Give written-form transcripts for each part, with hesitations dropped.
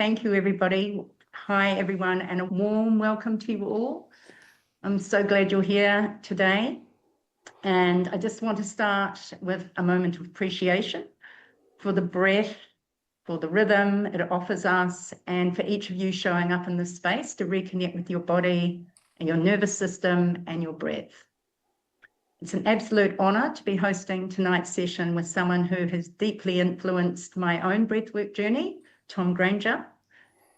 Thank you, everybody. Hi, everyone, and a warm welcome to you all. I'm so glad you're here today. And I just want to start with a moment of appreciation for the breath, for the rhythm it offers us, and for each of you showing up in this space to reconnect with your body and your nervous system and your breath. It's an absolute honor to be hosting tonight's session with someone who has deeply influenced my own breathwork journey, Tom Granger.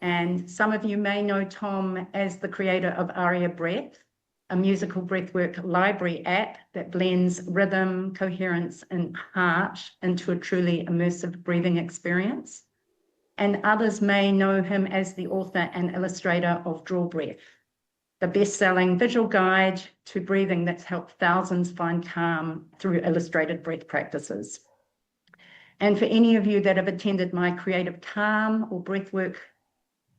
And some of you may know Tom as the creator of Aria Breath, a musical breathwork library app that blends rhythm, coherence, and heart into a truly immersive breathing experience. And others may know him as the author and illustrator of Draw Breath, the best-selling visual guide to breathing that's helped thousands find calm through illustrated breath practices. And for any of you that have attended my Creative Calm or breathwork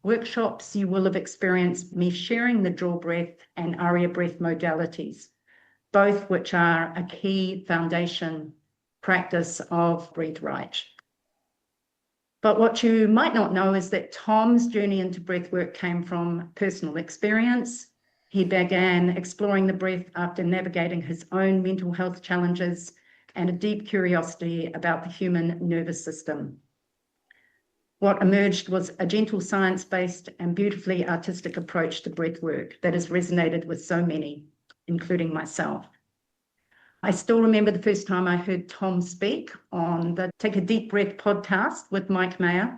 workshops, you will have experienced me sharing the Draw Breath and Aria Breath modalities, both which are a key foundation practice of Breathe Wright. But what you might not know is that Tom's journey into breathwork came from personal experience. He began exploring the breath after navigating his own mental health challenges and a deep curiosity about the human nervous system. What emerged was a gentle science-based and beautifully artistic approach to breathwork that has resonated with so many, including myself. I still remember the first time I heard Tom speak on the Take a Deep Breath podcast with Mike Mayer.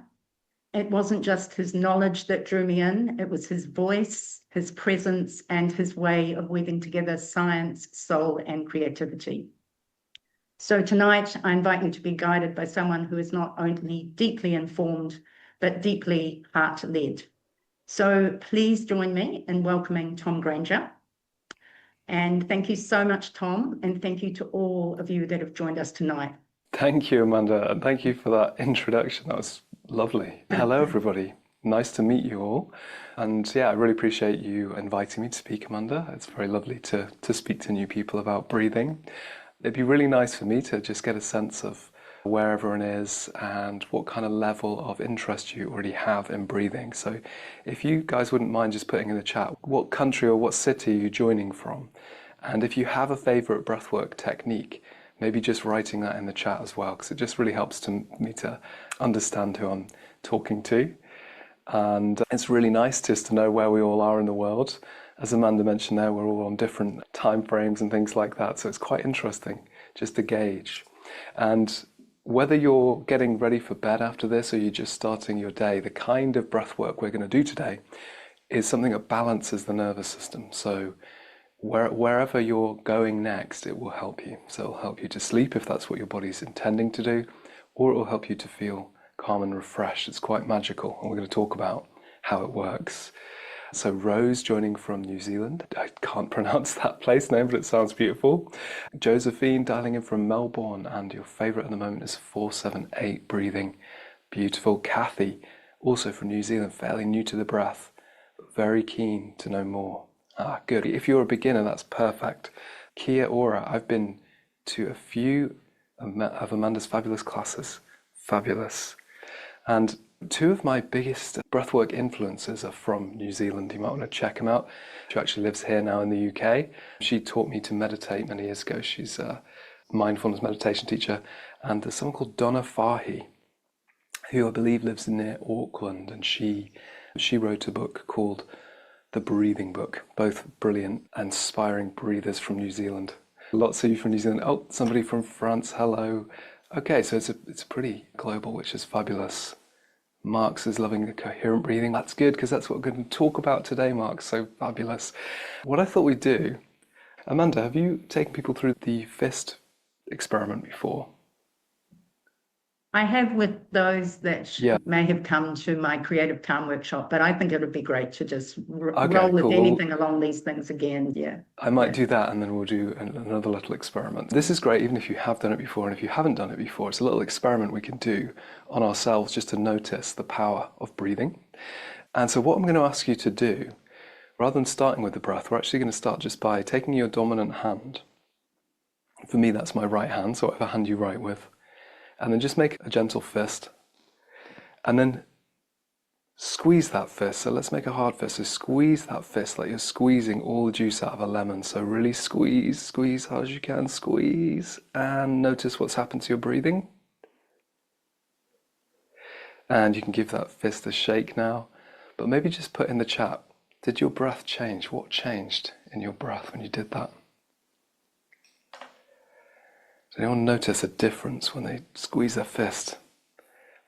It wasn't just his knowledge that drew me in, it was his voice, his presence, and his way of weaving together science, soul, and creativity. So tonight, I invite you to be guided by someone who is not only deeply informed, but deeply heart-led. So please join me in welcoming Tom Granger. And thank you so much, Tom, and thank you to all of you that have joined us tonight. Thank you, Amanda, and thank you for that introduction. That was lovely. Hello, everybody. Nice to meet you all. And yeah, I really appreciate you inviting me to speak, Amanda. It's very lovely to speak to new people about breathing. It'd be really nice for me to just get a sense of where everyone is and what kind of level of interest you already have in breathing. So if you guys wouldn't mind just putting in the chat what country or what city you're joining from, and if you have a favorite breathwork technique, maybe just writing that in the chat as well, because it just really helps me to understand who I'm talking to. And it's really nice just to know where we all are in the world. As Amanda mentioned there, we're all on different time frames and things like that, so it's quite interesting just to gauge. And whether you're getting ready for bed after this or you're just starting your day, the kind of breath work we're going to do today is something that balances the nervous system. So wherever you're going next, it will help you. So it'll help you to sleep if that's what your body's intending to do, or it will help you to feel calm and refreshed. It's quite magical, and we're going to talk about how it works. So Rose joining from New Zealand. I can't pronounce that place name, but it sounds beautiful. Josephine dialing in from Melbourne, and your favourite at the moment is 478 breathing. Beautiful. Kathy, also from New Zealand, fairly new to the breath, but very keen to know more. Good. If you're a beginner, that's perfect. Kia Ora, I've been to a few of Amanda's fabulous classes. Fabulous. And two of my biggest breathwork influences are from New Zealand. You might want to check them out. She actually lives here now in the UK. She taught me to meditate many years ago. She's a mindfulness meditation teacher. And there's someone called Donna Fahy, who I believe lives near Auckland. And she wrote a book called The Breathing Book. Both brilliant, inspiring breathers from New Zealand. Lots of you from New Zealand. Oh, somebody from France. Hello. Okay, so it's pretty global, which is fabulous. Marx is loving the coherent breathing. That's good, because that's what we're going to talk about today, Marx. So fabulous. What I thought we'd do, Amanda, have you taken people through the fist experiment before? I have with those that may have come to my Creative Calm workshop, but I think it would be great to just roll with anything along these things again. Yeah. I might do that, and then we'll do another little experiment. This is great, even if you have done it before, and if you haven't done it before, it's a little experiment we can do on ourselves just to notice the power of breathing. And so what I'm going to ask you to do, rather than starting with the breath, we're actually going to start just by taking your dominant hand. For me, that's my right hand, so whatever hand you write with. And then just make a gentle fist, and then squeeze that fist. So let's make a hard fist. So squeeze that fist like you're squeezing all the juice out of a lemon. So really squeeze, squeeze hard as you can, squeeze. And notice what's happened to your breathing. And you can give that fist a shake now. But maybe just put in the chat, did your breath change? What changed in your breath when you did that? Does anyone notice a difference when they squeeze their fist?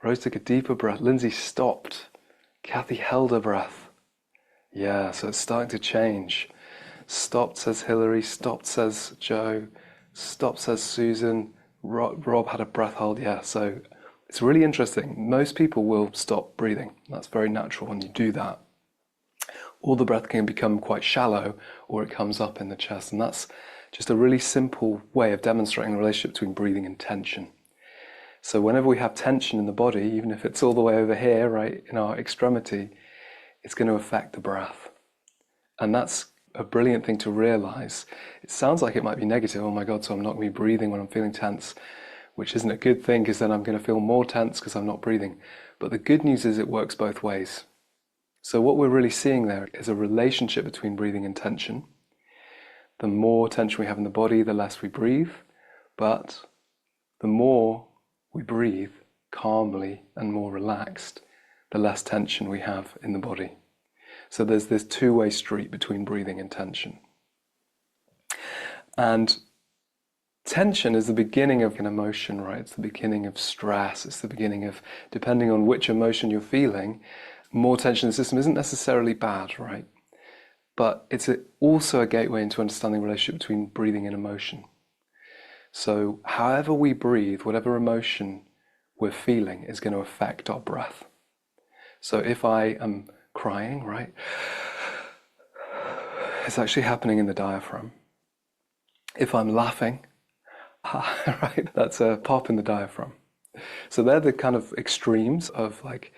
Rose took a deeper breath. Lindsay stopped. Kathy held her breath. Yeah, so it's starting to change. Stopped, says Hillary. Stopped, says Joe. Stopped, says Susan. Rob had a breath hold. Yeah, so it's really interesting. Most people will stop breathing. That's very natural when you do that. Or the breath can become quite shallow, or it comes up in the chest. And that's just a really simple way of demonstrating the relationship between breathing and tension. So whenever we have tension in the body, even if it's all the way over here, right, in our extremity, it's going to affect the breath. And that's a brilliant thing to realize. It sounds like it might be negative. Oh my God, so I'm not going to be breathing when I'm feeling tense, which isn't a good thing because then I'm going to feel more tense because I'm not breathing. But the good news is it works both ways. So what we're really seeing there is a relationship between breathing and tension. The more tension we have in the body, the less we breathe. But the more we breathe calmly and more relaxed, the less tension we have in the body. So there's this two-way street between breathing and tension. And tension is the beginning of an emotion, right? It's the beginning of stress. It's the beginning of, depending on which emotion you're feeling, more tension in the system isn't necessarily bad, right? But it's also a gateway into understanding the relationship between breathing and emotion. So however we breathe, whatever emotion we're feeling is going to affect our breath. So if I am crying, right, it's actually happening in the diaphragm. If I'm laughing, right, that's a pop in the diaphragm. So they're the kind of extremes of like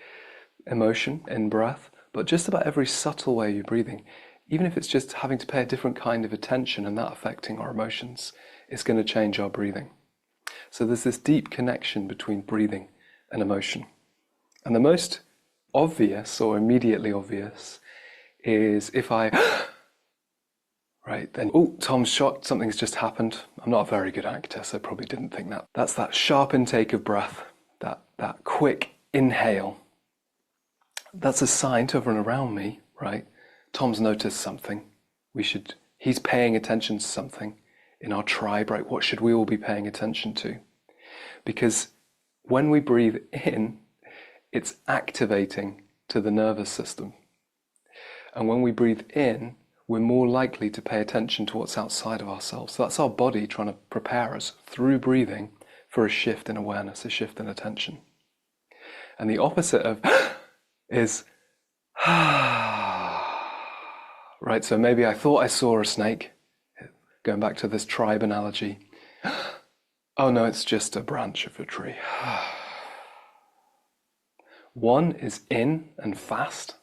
emotion in breath, but just about every subtle way you're breathing, even if it's just having to pay a different kind of attention and that affecting our emotions, it's going to change our breathing. So there's this deep connection between breathing and emotion. And the most obvious or immediately obvious is if I, right, then, oh, Tom's shocked, something's just happened. I'm not a very good actor, so probably didn't think that. That's that sharp intake of breath, that quick inhale. That's a sign to everyone around me, right? Tom's noticed something. He's paying attention to something in our tribe, right? What should we all be paying attention to? Because when we breathe in, it's activating to the nervous system. And when we breathe in, we're more likely to pay attention to what's outside of ourselves. So that's our body trying to prepare us through breathing for a shift in awareness, a shift in attention. And the opposite of is right, so maybe I thought I saw a snake, going back to this tribe analogy. Oh no, it's just a branch of a tree. One is in and fast,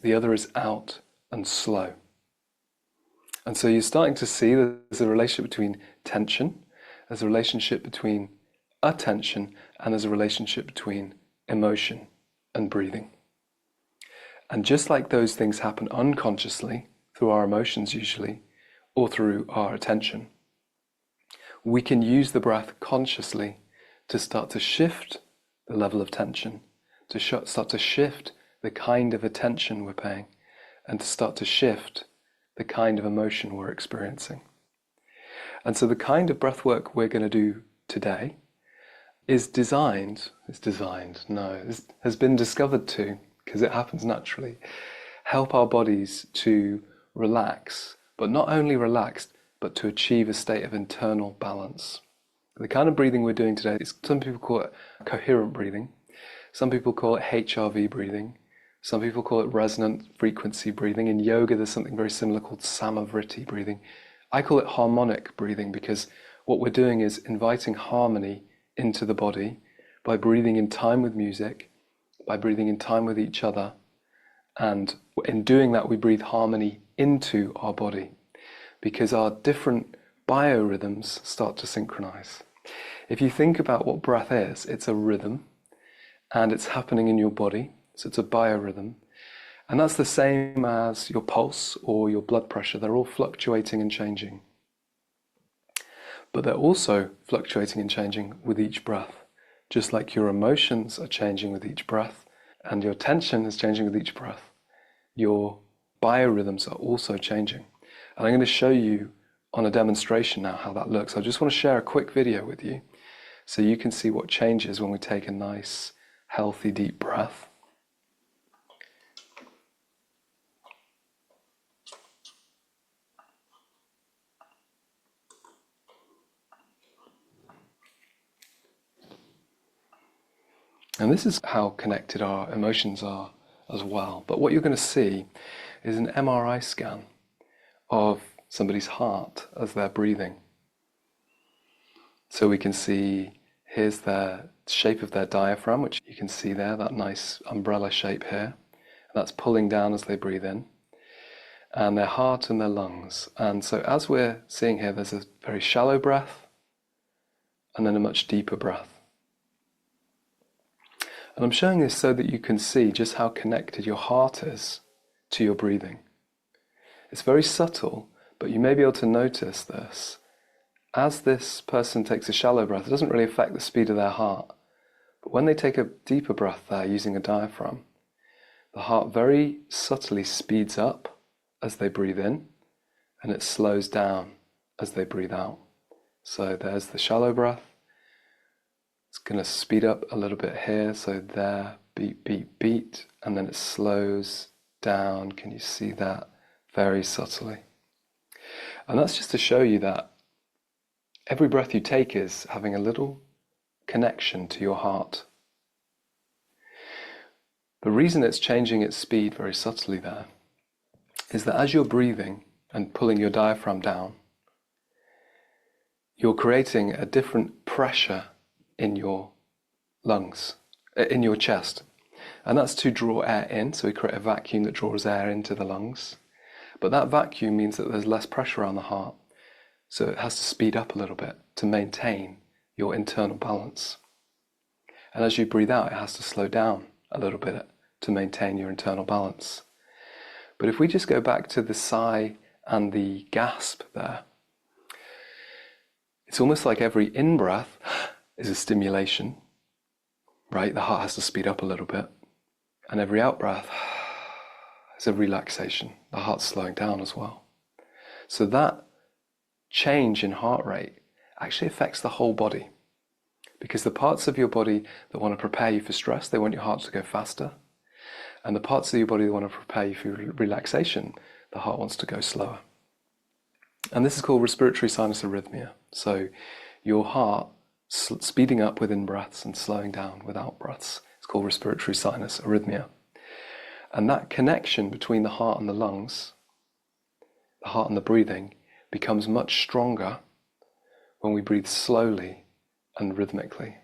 the other is out and slow. And so you're starting to see there's a relationship between tension, there's a relationship between attention, and there's a relationship between emotion and breathing. And just like those things happen unconsciously, through our emotions usually, or through our attention, we can use the breath consciously to start to shift the level of tension, to start to shift the kind of attention we're paying, and to start to shift the kind of emotion we're experiencing. And so the kind of breath work we're going to do today has been discovered to, because it happens naturally, help our bodies to relax, but not only relax, but to achieve a state of internal balance. The kind of breathing we're doing today, some people call it coherent breathing, some people call it HRV breathing, some people call it resonant frequency breathing. In yoga, there's something very similar called samavriti breathing. I call it harmonic breathing because what we're doing is inviting harmony into the body by breathing in time with music, by breathing in time with each other, and in doing that we breathe harmony into our body because our different biorhythms start to synchronize. If you think about what breath is, it's a rhythm and it's happening in your body. So it's a biorhythm. And that's the same as your pulse or your blood pressure. They're all fluctuating and changing. But they're also fluctuating and changing with each breath. Just like your emotions are changing with each breath, and your tension is changing with each breath, your biorhythms are also changing. And I'm going to show you on a demonstration now how that looks. I just want to share a quick video with you so you can see what changes when we take a nice, healthy, deep breath. And this is how connected our emotions are as well. But what you're going to see is an MRI scan of somebody's heart as they're breathing. So we can see, here's the shape of their diaphragm, which you can see there, that nice umbrella shape here. And that's pulling down as they breathe in. And their heart and their lungs. And so as we're seeing here, there's a very shallow breath and then a much deeper breath. And I'm showing this so that you can see just how connected your heart is to your breathing. It's very subtle, but you may be able to notice this. As this person takes a shallow breath, it doesn't really affect the speed of their heart. But when they take a deeper breath there using a diaphragm, the heart very subtly speeds up as they breathe in, and it slows down as they breathe out. So there's the shallow breath. It's going to speed up a little bit here, so there, beat, beat, beat, and then it slows down. Can you see that? Very subtly. And that's just to show you that every breath you take is having a little connection to your heart. The reason it's changing its speed very subtly there is that as you're breathing and pulling your diaphragm down, you're creating a different pressure in your lungs, in your chest. And that's to draw air in, so we create a vacuum that draws air into the lungs. But that vacuum means that there's less pressure on the heart, so it has to speed up a little bit to maintain your internal balance. And as you breathe out, it has to slow down a little bit to maintain your internal balance. But if we just go back to the sigh and the gasp there, it's almost like every in-breath is a stimulation, right? The heart has to speed up a little bit. And every out-breath is a relaxation. The heart's slowing down as well. So that change in heart rate actually affects the whole body, because the parts of your body that want to prepare you for stress, they want your heart to go faster. And the parts of your body that want to prepare you for relaxation, the heart wants to go slower. And this is called respiratory sinus arrhythmia. So your heart speeding up with in-breaths and slowing down with out-breaths. It's called respiratory sinus arrhythmia. And that connection between the heart and the lungs, the heart and the breathing, becomes much stronger when we breathe slowly and rhythmically.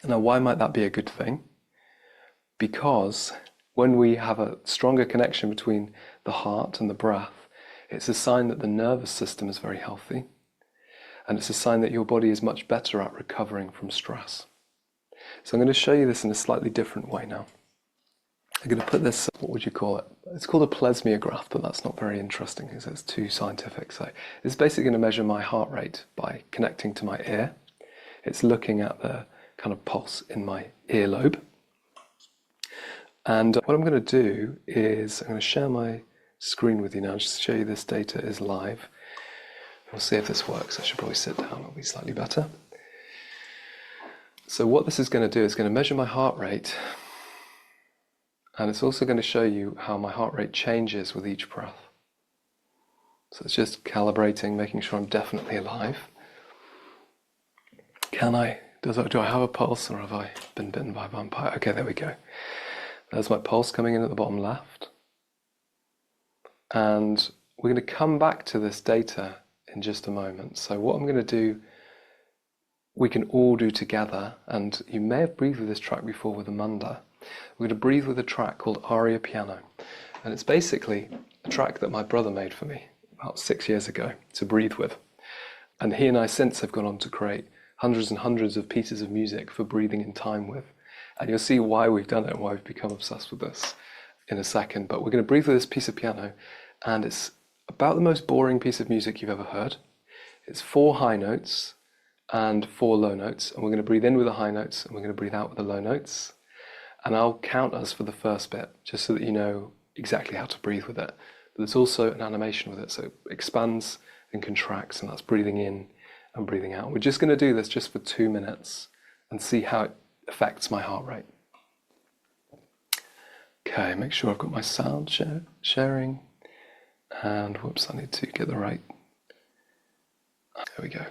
Now, why might that be a good thing? Because when we have a stronger connection between the heart and the breath, it's a sign that the nervous system is very healthy. And it's a sign that your body is much better at recovering from stress. So I'm going to show you this in a slightly different way now. I'm going to put this, what would you call it? It's called a plethysmograph, but that's not very interesting because it's too scientific. So it's basically going to measure my heart rate by connecting to my ear. It's looking at the kind of pulse in my earlobe. And what I'm going to do is I'm going to share my screen with you now just to show you this data is live. We'll see if this works. I should probably sit down, it'll be slightly better. So what this is going to do is going to measure my heart rate, and it's also going to show you how my heart rate changes with each breath. So it's just calibrating, making sure I'm definitely alive. Do I have a pulse, or have I been bitten by a vampire? Okay, there we go. There's my pulse coming in at the bottom left. And we're going to come back to this data in just a moment. So what I'm going to do, we can all do together, and you may have breathed with this track before with Amanda. We're going to breathe with a track called Aria Piano. And it's basically a track that my brother made for me about 6 years ago to breathe with. And he and I since have gone on to create hundreds and hundreds of pieces of music for breathing in time with. And you'll see why we've done it and why we've become obsessed with this in a second. But we're going to breathe with this piece of piano, and it's about the most boring piece of music you've ever heard. It's 4 high notes and 4 low notes, and we're going to breathe in with the high notes and we're going to breathe out with the low notes. And I'll count us for the first bit, just so that you know exactly how to breathe with it. But there's also an animation with it, so it expands and contracts, and that's breathing in and breathing out. We're just going to do this just for 2 minutes and see how it affects my heart rate. Okay, make sure I've got my sound sharing. And whoops, I need to get the right. There we go.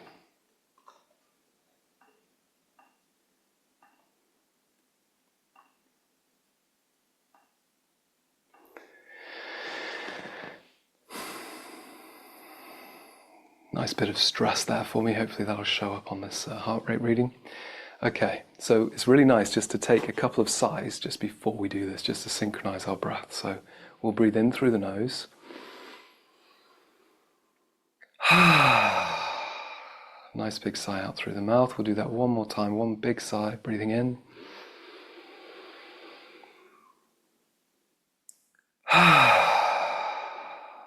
Nice bit of stress there for me. Hopefully that'll show up on this heart rate reading. Okay, so it's really nice just to take a couple of sighs just before we do this, just to synchronize our breath. So we'll breathe in through the nose. Nice big sigh out through the mouth. We'll do that one more time. One big sigh, breathing in.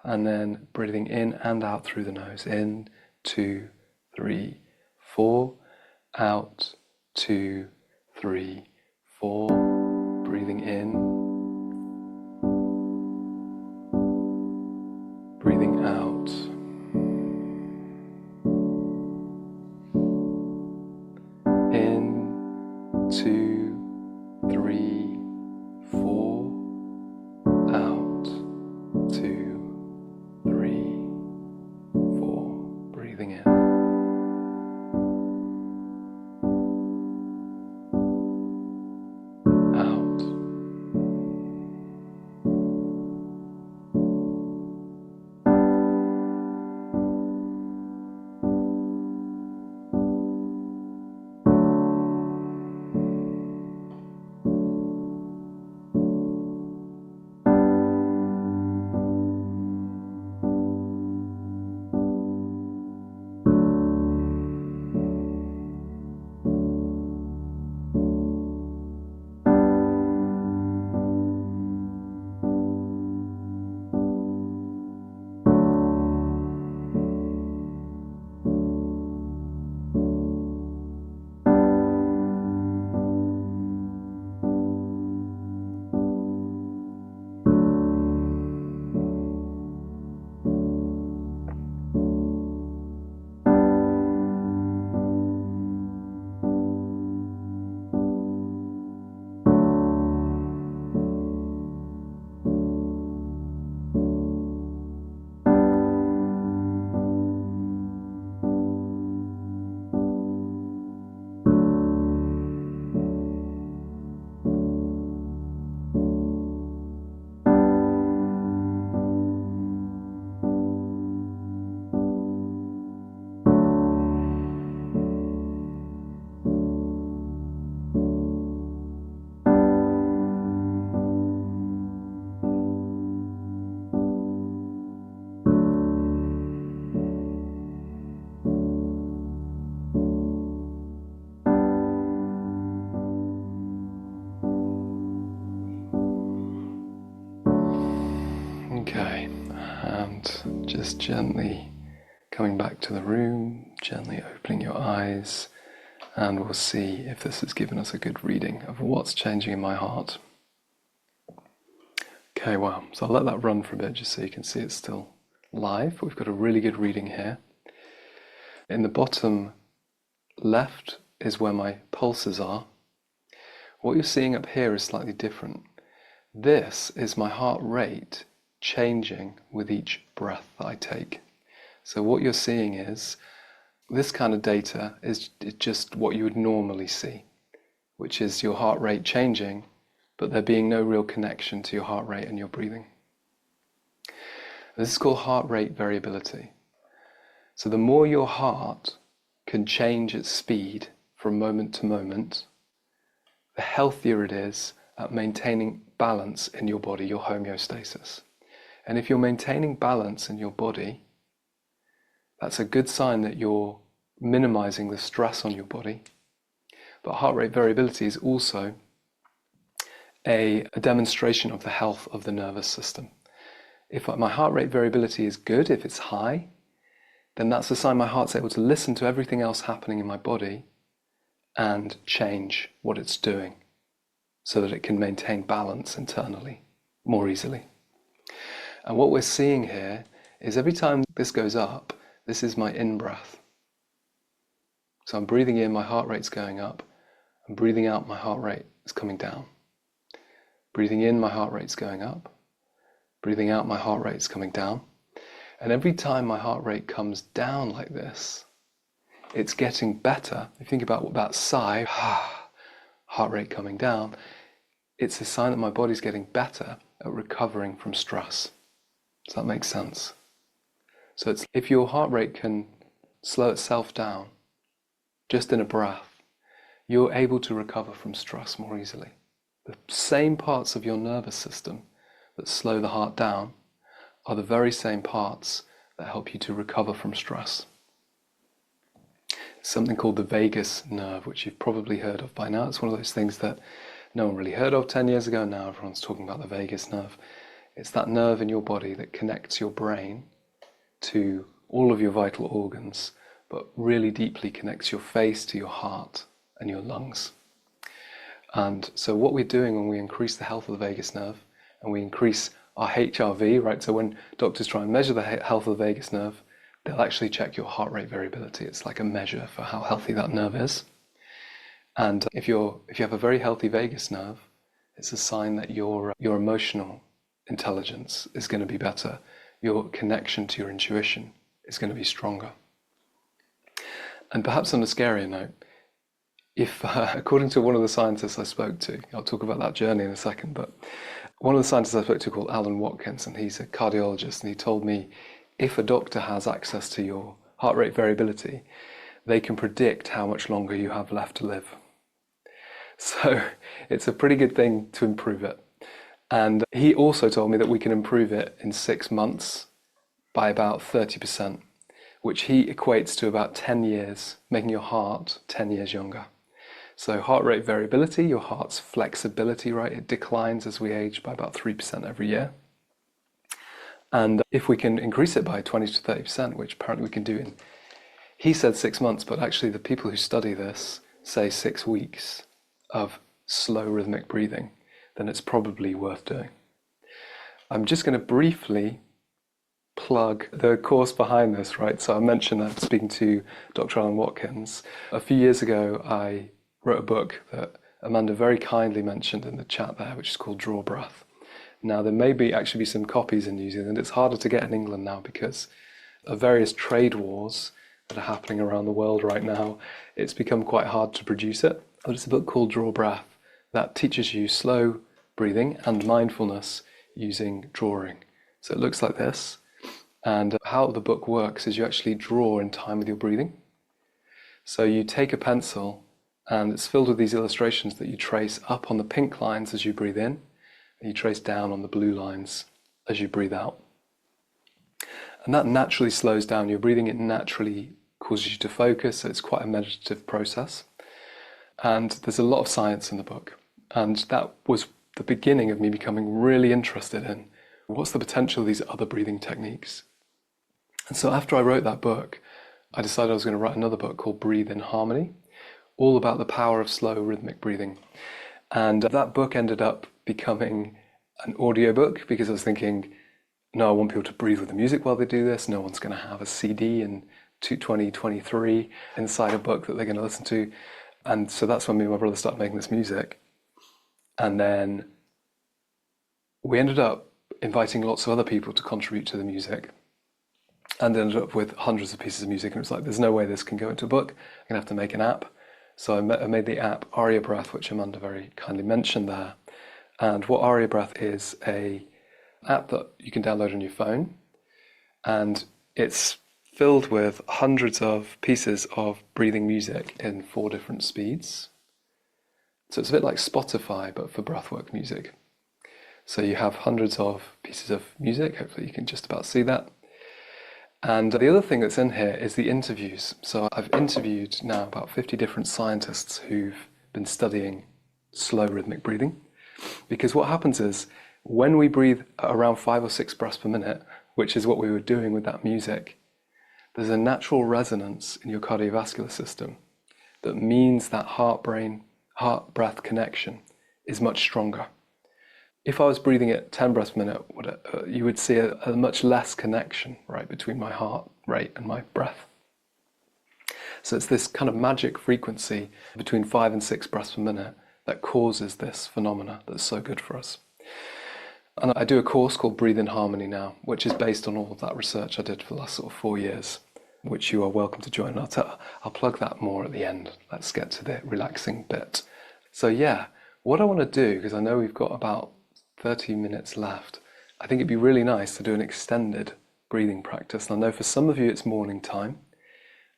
And then breathing in and out through the nose. In, 2, 3, 4. Out, 2, 3, 4. Breathing in. Breathing out. In, 2, 3, 4. Out, 2, 3, 4. Breathing in. Out. Okay, and just gently coming back to the room, gently opening your eyes, and we'll see if this has given us a good reading of what's changing in my heart. Okay, wow, so I'll let that run for a bit just so you can see it's still live. We've got a really good reading here. In the bottom left is where my pulses are. What you're seeing up here is slightly different. This is my heart rate changing with each breath that I take. So what you're seeing is this kind of data is just what you would normally see, which is your heart rate changing, but there being no real connection to your heart rate and your breathing. This is called heart rate variability. So the more your heart can change its speed from moment to moment, the healthier it is at maintaining balance in your body, your homeostasis. And if you're maintaining balance in your body, that's a good sign that you're minimizing the stress on your body. But heart rate variability is also a demonstration of the health of the nervous system. If my heart rate variability is good, if it's high, then that's a sign my heart's able to listen to everything else happening in my body and change what it's doing so that it can maintain balance internally more easily. And what we're seeing here is every time this goes up, this is my in-breath. So I'm breathing in, my heart rate's going up. I'm breathing out, my heart rate is coming down. Breathing in, my heart rate's going up. Breathing out, my heart rate's coming down. And every time my heart rate comes down like this, it's getting better. If you think about that sigh, heart rate coming down, it's a sign that my body's getting better at recovering from stress. Does that make sense? So it's, if your heart rate can slow itself down just in a breath, you're able to recover from stress more easily. The same parts of your nervous system that slow the heart down are the very same parts that help you to recover from stress. Something called the vagus nerve, which you've probably heard of by now. It's one of those things that no one really heard of 10 years ago. Now everyone's talking about the vagus nerve. It's that nerve in your body that connects your brain to all of your vital organs, but really deeply connects your face to your heart and your lungs. And so what we're doing when we increase the health of the vagus nerve and we increase our HRV, right? So when doctors try and measure the health of the vagus nerve, they'll actually check your heart rate variability. It's like a measure for how healthy that nerve is. And if you have a very healthy vagus nerve, it's a sign that your emotional intelligence is going to be better. Your connection to your intuition is going to be stronger. And perhaps on a scarier note, if according to one of the scientists I spoke to, I'll talk about that journey in a second, but one of the scientists I spoke to called Alan Watkins, and he's a cardiologist, and he told me if a doctor has access to your heart rate variability, they can predict how much longer you have left to live. So it's a pretty good thing to improve it. And he also told me that we can improve it in 6 months by about 30%, which he equates to about 10 years, making your heart 10 years younger. So heart rate variability, your heart's flexibility, right, it declines as we age by about 3% every year. And if we can increase it by 20 to 30%, which apparently we can do in, he said 6 months, but actually the people who study this say 6 weeks of slow rhythmic breathing, then it's probably worth doing. I'm just going to briefly plug the course behind this, right? So I mentioned that speaking to Dr. Alan Watkins. A few years ago, I wrote a book that Amanda very kindly mentioned in the chat there, which is called Draw Breath. Now, there may actually be some copies in New Zealand. It's harder to get in England now because of various trade wars that are happening around the world right now. It's become quite hard to produce it. But it's a book called Draw Breath that teaches you slow breathing and mindfulness using drawing. So it looks like this. And how the book works is you actually draw in time with your breathing. So you take a pencil and it's filled with these illustrations that you trace up on the pink lines as you breathe in, and you trace down on the blue lines as you breathe out. And that naturally slows down your breathing. It naturally causes you to focus. So it's quite a meditative process. And there's a lot of science in the book. And that was the beginning of me becoming really interested in what's the potential of these other breathing techniques. And so after I wrote that book, I decided I was going to write another book called Breathe in Harmony, all about the power of slow rhythmic breathing. And that book ended up becoming an audiobook because I was thinking, no, I want people to breathe with the music while they do this. No one's going to have a CD in 2023 inside a book that they're going to listen to. And so that's when me and my brother started making this music. And then we ended up inviting lots of other people to contribute to the music and ended up with hundreds of pieces of music. And it was like, there's no way this can go into a book. I'm going to have to make an app. So I made the app Aria Breath, which Amanda very kindly mentioned there. And what Aria Breath is an app that you can download on your phone. And it's filled with hundreds of pieces of breathing music in 4 different speeds. So it's a bit like Spotify, but for breathwork music. So you have hundreds of pieces of music. Hopefully you can just about see that. And the other thing that's in here is the interviews. So I've interviewed now about 50 different scientists who've been studying slow rhythmic breathing. Because what happens is when we breathe around 5 or 6 breaths per minute, which is what we were doing with that music, there's a natural resonance in your cardiovascular system that means that heart-breath connection is much stronger. If I was breathing at 10 breaths per minute, you would see a much less connection, right, between my heart rate and my breath. So it's this kind of magic frequency between 5 and 6 breaths per minute that causes this phenomena that's so good for us. And I do a course called Breathe in Harmony now, which is based on all of that research I did for the last sort of 4 years, which you are welcome to join. I'll plug that more at the end. Let's get to the relaxing bit. So yeah, what I want to do, because I know we've got about 30 minutes left, I think it'd be really nice to do an extended breathing practice. And I know for some of you it's morning time,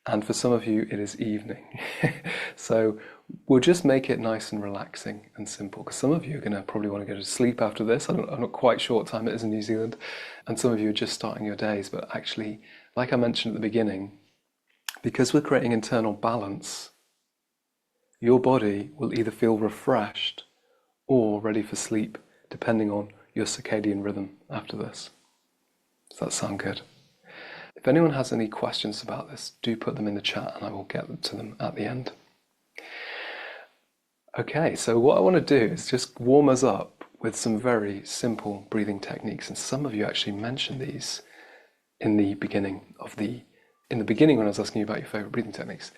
and for some of you it is evening. So we'll just make it nice and relaxing and simple, because some of you are going to probably want to go to sleep after this. I'm not quite sure what time it is in New Zealand, and some of you are just starting your days. But actually, like I mentioned at the beginning, because we're creating internal balance, your body will either feel refreshed or ready for sleep, depending on your circadian rhythm after this. Does that sound good? If anyone has any questions about this, do put them in the chat and I will get to them at the end. Okay, so what I want to do is just warm us up with some very simple breathing techniques, and some of you actually mentioned these in the beginning when I was asking you about your favorite breathing techniques.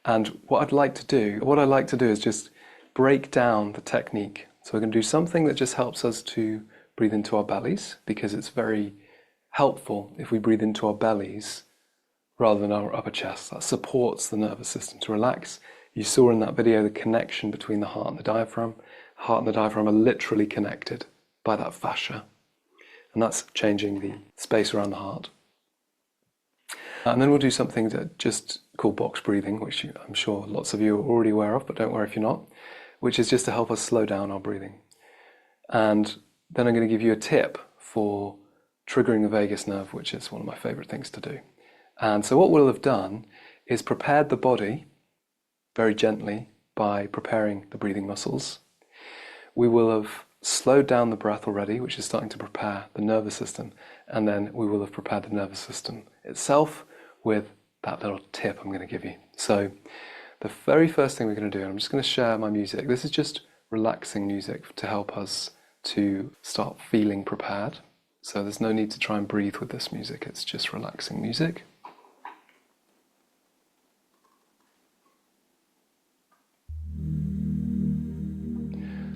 And what I'd like to do is just break down the technique. So we're going to do something that just helps us to breathe into our bellies, because it's very helpful if we breathe into our bellies rather than our upper chest. That supports the nervous system to relax. You saw in that video the connection between the heart and the diaphragm. The heart and the diaphragm are literally connected by that fascia, and that's changing the space around the heart. And then we'll do something that just called box breathing, which I'm sure lots of you are already aware of, but don't worry if you're not, which is just to help us slow down our breathing. And then I'm going to give you a tip for triggering the vagus nerve, which is one of my favorite things to do. And so what we'll have done is prepared the body very gently by preparing the breathing muscles. We will have slowed down the breath already, which is starting to prepare the nervous system, and then we will have prepared the nervous system itself with that little tip I'm going to give you. So the very first thing we're going to do, and I'm just going to share my music. This is just relaxing music to help us to start feeling prepared. So there's no need to try and breathe with this music. It's just relaxing music.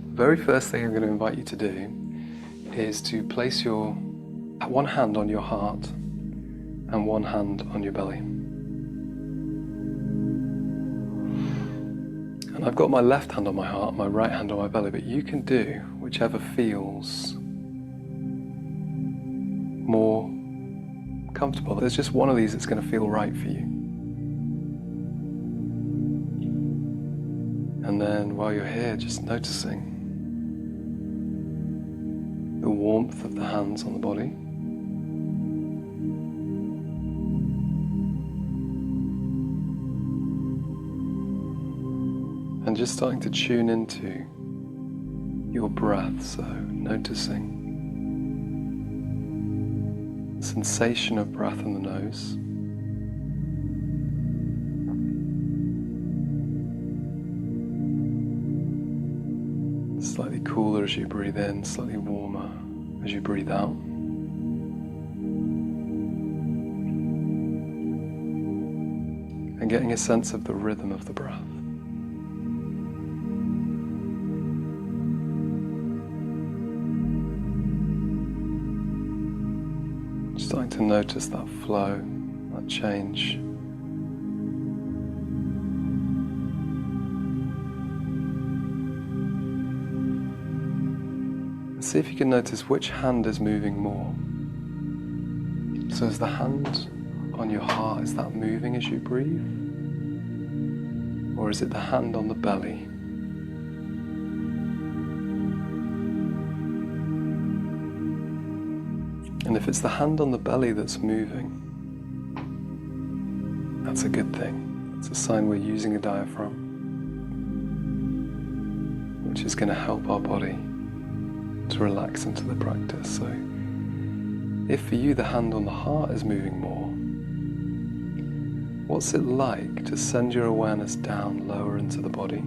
The very first thing I'm going to invite you to do is to place your one hand on your heart and one hand on your belly. And I've got my left hand on my heart, my right hand on my belly, but you can do whichever feels more comfortable. There's just one of these that's going to feel right for you. And then while you're here, just noticing the warmth of the hands on the body. And just starting to tune into your breath, so noticing the sensation of breath in the nose. Slightly cooler as you breathe in, slightly warmer as you breathe out. And getting a sense of the rhythm of the breath. Starting to notice that flow, that change. See if you can notice which hand is moving more. So is the hand on your heart, is that moving as you breathe? Or is it the hand on the belly? And if it's the hand on the belly that's moving, that's a good thing. It's a sign we're using a diaphragm, which is going to help our body to relax into the practice. So if for you the hand on the heart is moving more, what's it like to send your awareness down lower into the body?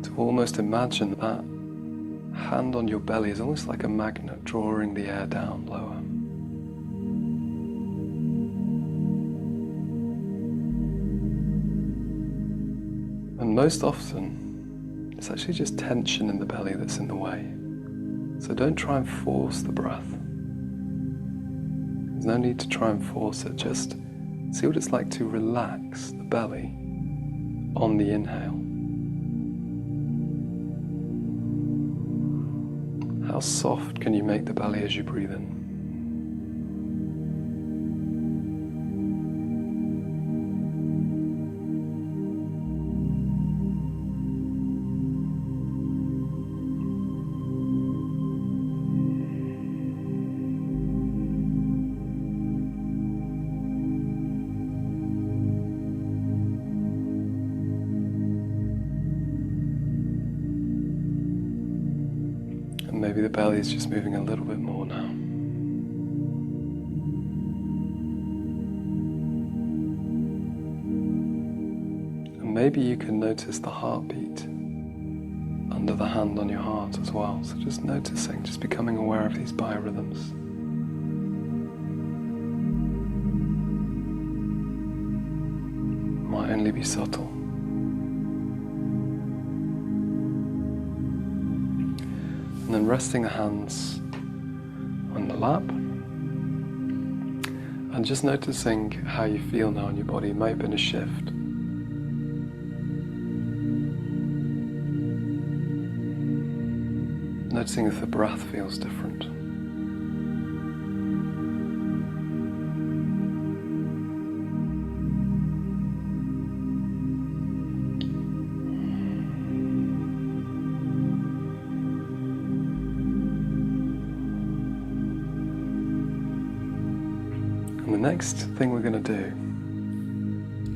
To almost imagine that hand on your belly is almost like a magnet drawing the air down lower. And most often, it's actually just tension in the belly that's in the way. So don't try and force the breath. There's no need to try and force it, just see what it's like to relax the belly on the inhale. How soft can you make the belly as you breathe in? Maybe the belly is just moving a little bit more now. And maybe you can notice the heartbeat under the hand on your heart as well. So just noticing, just becoming aware of these biorhythms. Might only be subtle. And then resting the hands on the lap and just noticing how you feel now in your body. It might have been a shift. Noticing if the breath feels different. And the next thing we're going to do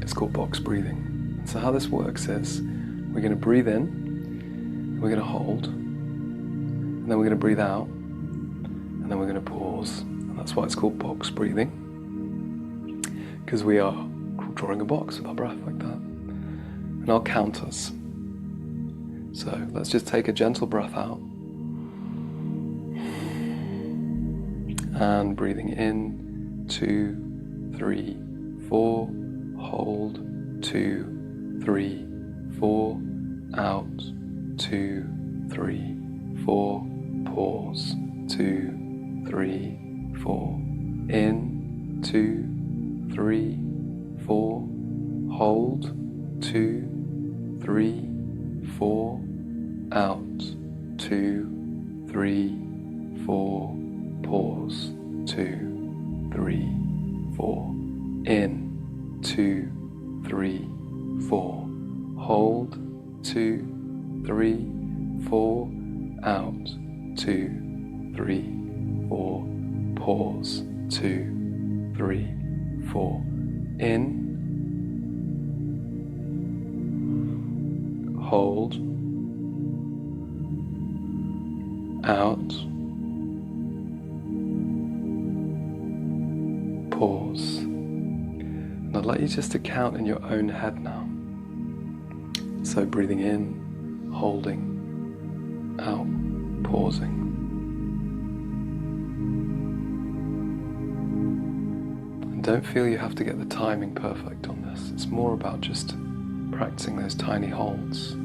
is called box breathing. So how this works is we're going to breathe in, we're going to hold, and then we're going to breathe out, and then we're going to pause. And that's why it's called box breathing, because we are drawing a box with our breath like that. And I'll count us. So let's just take a gentle breath out. And breathing in. 2, 3, 4, hold, 2, 3, 4, out, 2, 3, 4, pause, 2, 3, 4, in, 2, 3, 4, hold, 2, 3, 4, out, 2, 3, 4, pause, 2, 3, 4, in, 2, 3, 4, hold, 2, 3, 4, out, 2, 3, 4, pause, 2, 3, 4, in, hold, out, pause. And I'd like you just to count in your own head now. So breathing in, holding, out, pausing. And don't feel you have to get the timing perfect on this. It's more about just practicing those tiny holds.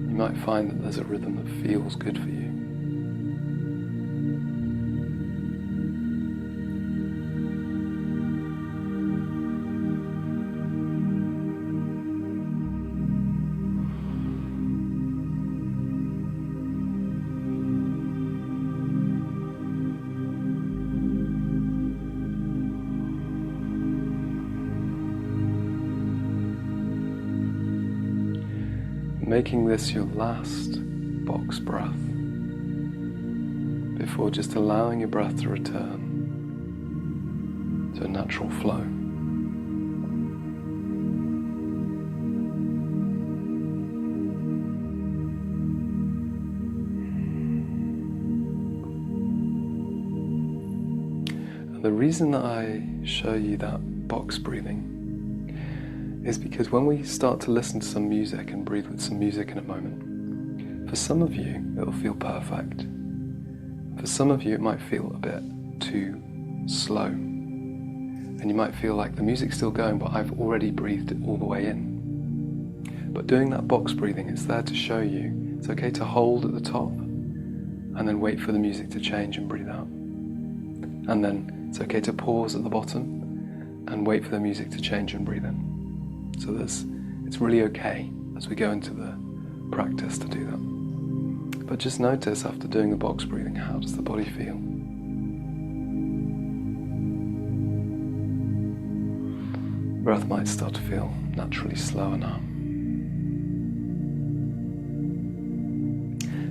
You might find that there's a rhythm that feels good for you. Making this your last box breath before just allowing your breath to return. to a natural flow. And the reason that I show you that box breathing is because when we start to listen to some music and breathe with some music in a moment, for some of you it'll feel perfect. For some of you it might feel a bit too slow. And you might feel like the music's still going, but I've already breathed it all the way in. But doing that box breathing, it's there to show you it's okay to hold at the top and then wait for the music to change and breathe out. And then it's okay to pause at the bottom and wait for the music to change and breathe in. So it's really okay as we go into the practice to do that. But just notice after doing the box breathing, how does the body feel? Breath might start to feel naturally slower now.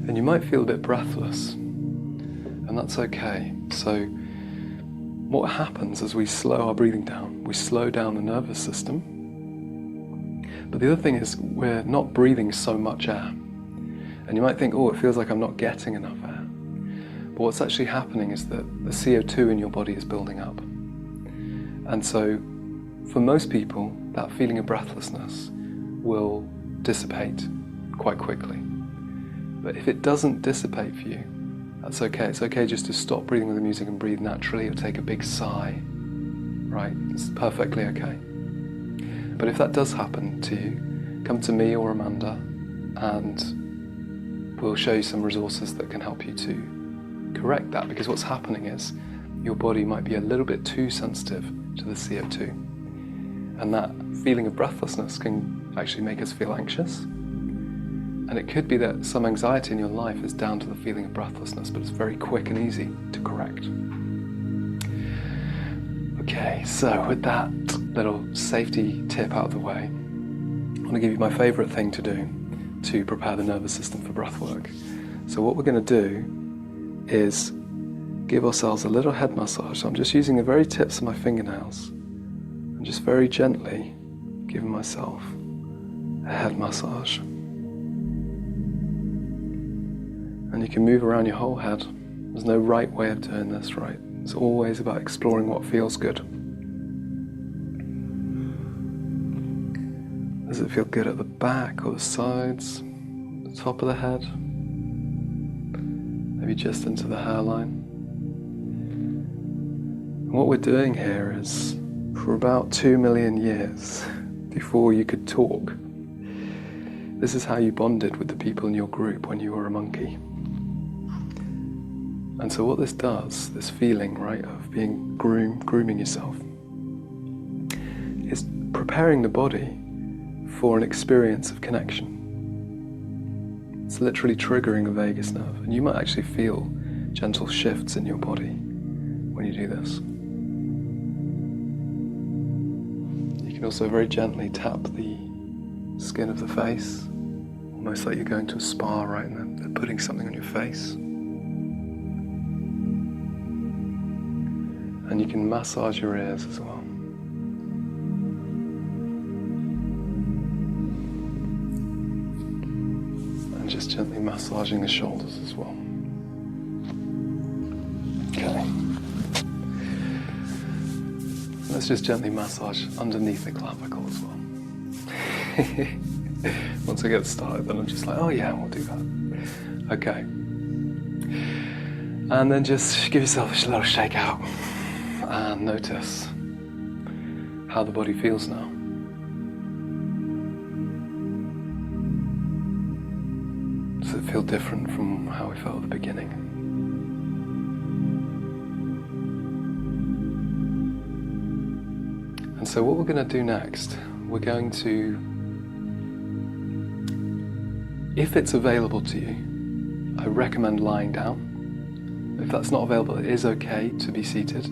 And you might feel a bit breathless, and that's okay. So what happens as we slow our breathing down, we slow down the nervous system. But the other thing is we're not breathing so much air. And you might think, oh, it feels like I'm not getting enough air. But what's actually happening is that the CO2 in your body is building up. And so for most people, that feeling of breathlessness will dissipate quite quickly. But if it doesn't dissipate for you, that's okay. It's okay just to stop breathing with the music and breathe naturally, or take a big sigh, right? It's perfectly okay. But if that does happen to you, come to me or Amanda and we'll show you some resources that can help you to correct that, because what's happening is your body might be a little bit too sensitive to the CO2. And that feeling of breathlessness can actually make us feel anxious. And it could be that some anxiety in your life is down to the feeling of breathlessness, but it's very quick and easy to correct. Okay, so with that little safety tip out of the way, I want to give you my favourite thing to do to prepare the nervous system for breath work. So what we're going to do is give ourselves a little head massage. So I'm just using the very tips of my fingernails and just very gently giving myself a head massage. And you can move around your whole head. There's no right way of doing this, right? It's always about exploring what feels good. Does it feel good at the back or the sides, the top of the head? Maybe just into the hairline. And what we're doing here is, for about 2 million years before you could talk, this is how you bonded with the people in your group when you were a monkey. And so what this does, this feeling, right, of being grooming yourself, is preparing the body for an experience of connection. It's literally triggering a vagus nerve, and you might actually feel gentle shifts in your body when you do this. You can also very gently tap the skin of the face, almost like you're going to a spa, right, and they're putting something on your face. And you can massage your ears as well. And just gently massaging the shoulders as well. Okay. Let's just gently massage underneath the clavicle as well. Once I get started, then I'm just like, oh yeah, we'll do that. Okay. And then just give yourself a little shake out. And notice how the body feels now. Does it feel different from how we felt at the beginning? And so what we're going to do next, we're going to, if it's available to you, I recommend lying down. If that's not available, it is okay to be seated.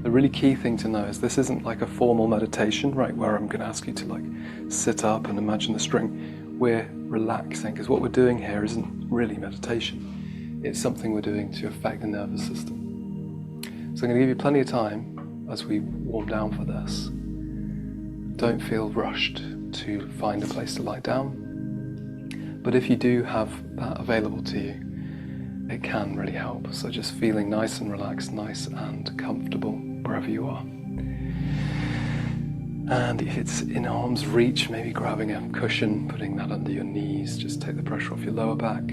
The really key thing to know is this isn't like a formal meditation, right, where I'm going to ask you to like sit up and imagine the string. We're relaxing, because what we're doing here isn't really meditation. It's something we're doing to affect the nervous system. So I'm going to give you plenty of time as we warm down for this, don't feel rushed to find a place to lie down. But if you do have that available to you, it can really help. So just feeling nice and relaxed, nice and comfortable wherever you are. And if it's in arm's reach, maybe grabbing a cushion, putting that under your knees, just take the pressure off your lower back.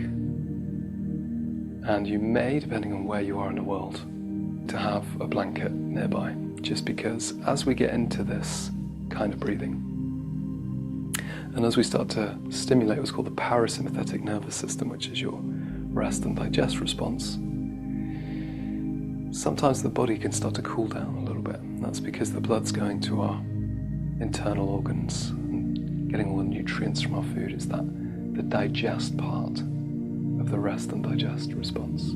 And you may, depending on where you are in the world, to have a blanket nearby, just because as we get into this kind of breathing, and as we start to stimulate what's called the parasympathetic nervous system, which is your rest and digest response, sometimes the body can start to cool down a little bit. And that's because the blood's going to our internal organs and getting all the nutrients from our food. Is that the digest part of the rest and digest response.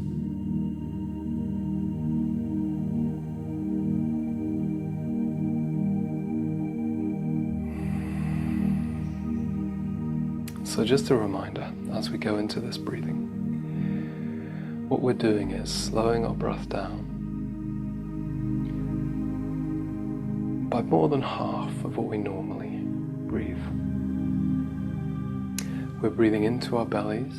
So just a reminder, as we go into this breathing, what we're doing is slowing our breath down by more than half of what we normally breathe. We're breathing into our bellies,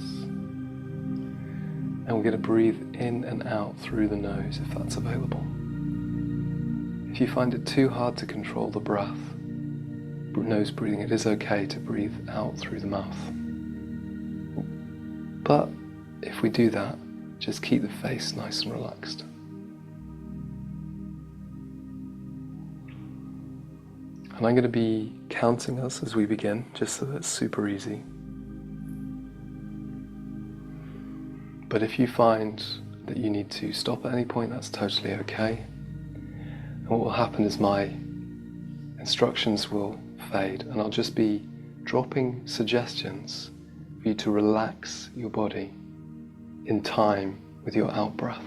and we're going to breathe in and out through the nose if that's available. If you find it too hard to control the breath, nose breathing, it is okay to breathe out through the mouth. But if we do that, just keep the face nice and relaxed. And I'm going to be counting us as we begin, just so that it's super easy. But if you find that you need to stop at any point, that's totally okay. And what will happen is my instructions will fade, and I'll just be dropping suggestions for you to relax your body in time with your out-breath.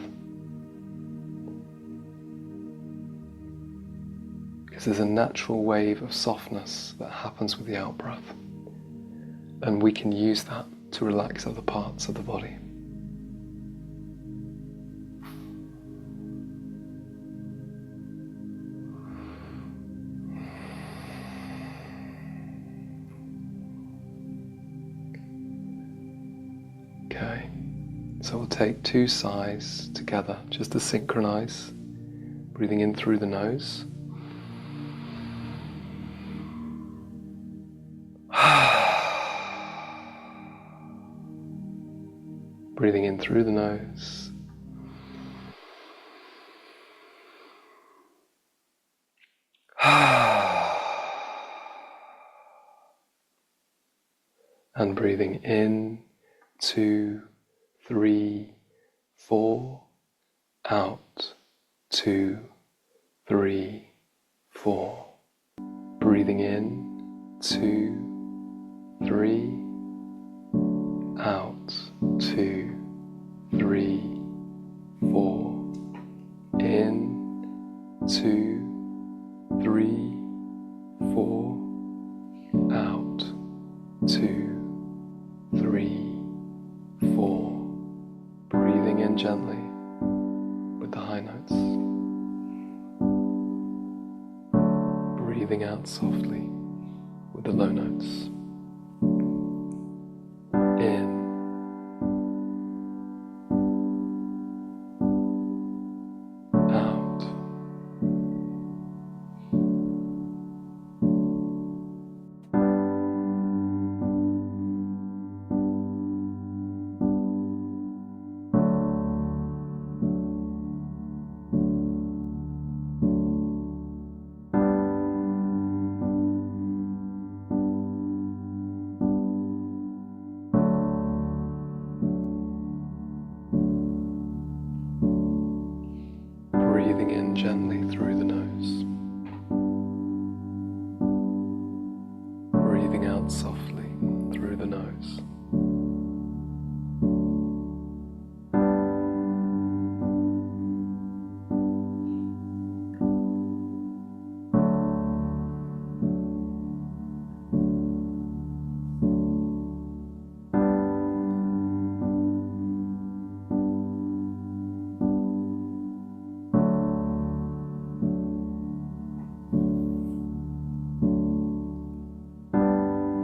Because there's a natural wave of softness that happens with the out-breath, and we can use that to relax other parts of the body. Okay, so we'll take two sighs together just to synchronize, breathing in through the nose. Breathing in through the nose. And breathing in, 2, 3, 4, out, 2, 3, 4. Breathing in, 2, 3, out, 2, 3, 4. In, 2, 3, 4, out, 2, 3, 4. Breathing in gently with the high notes. Breathing out softly with the low notes. In. Out.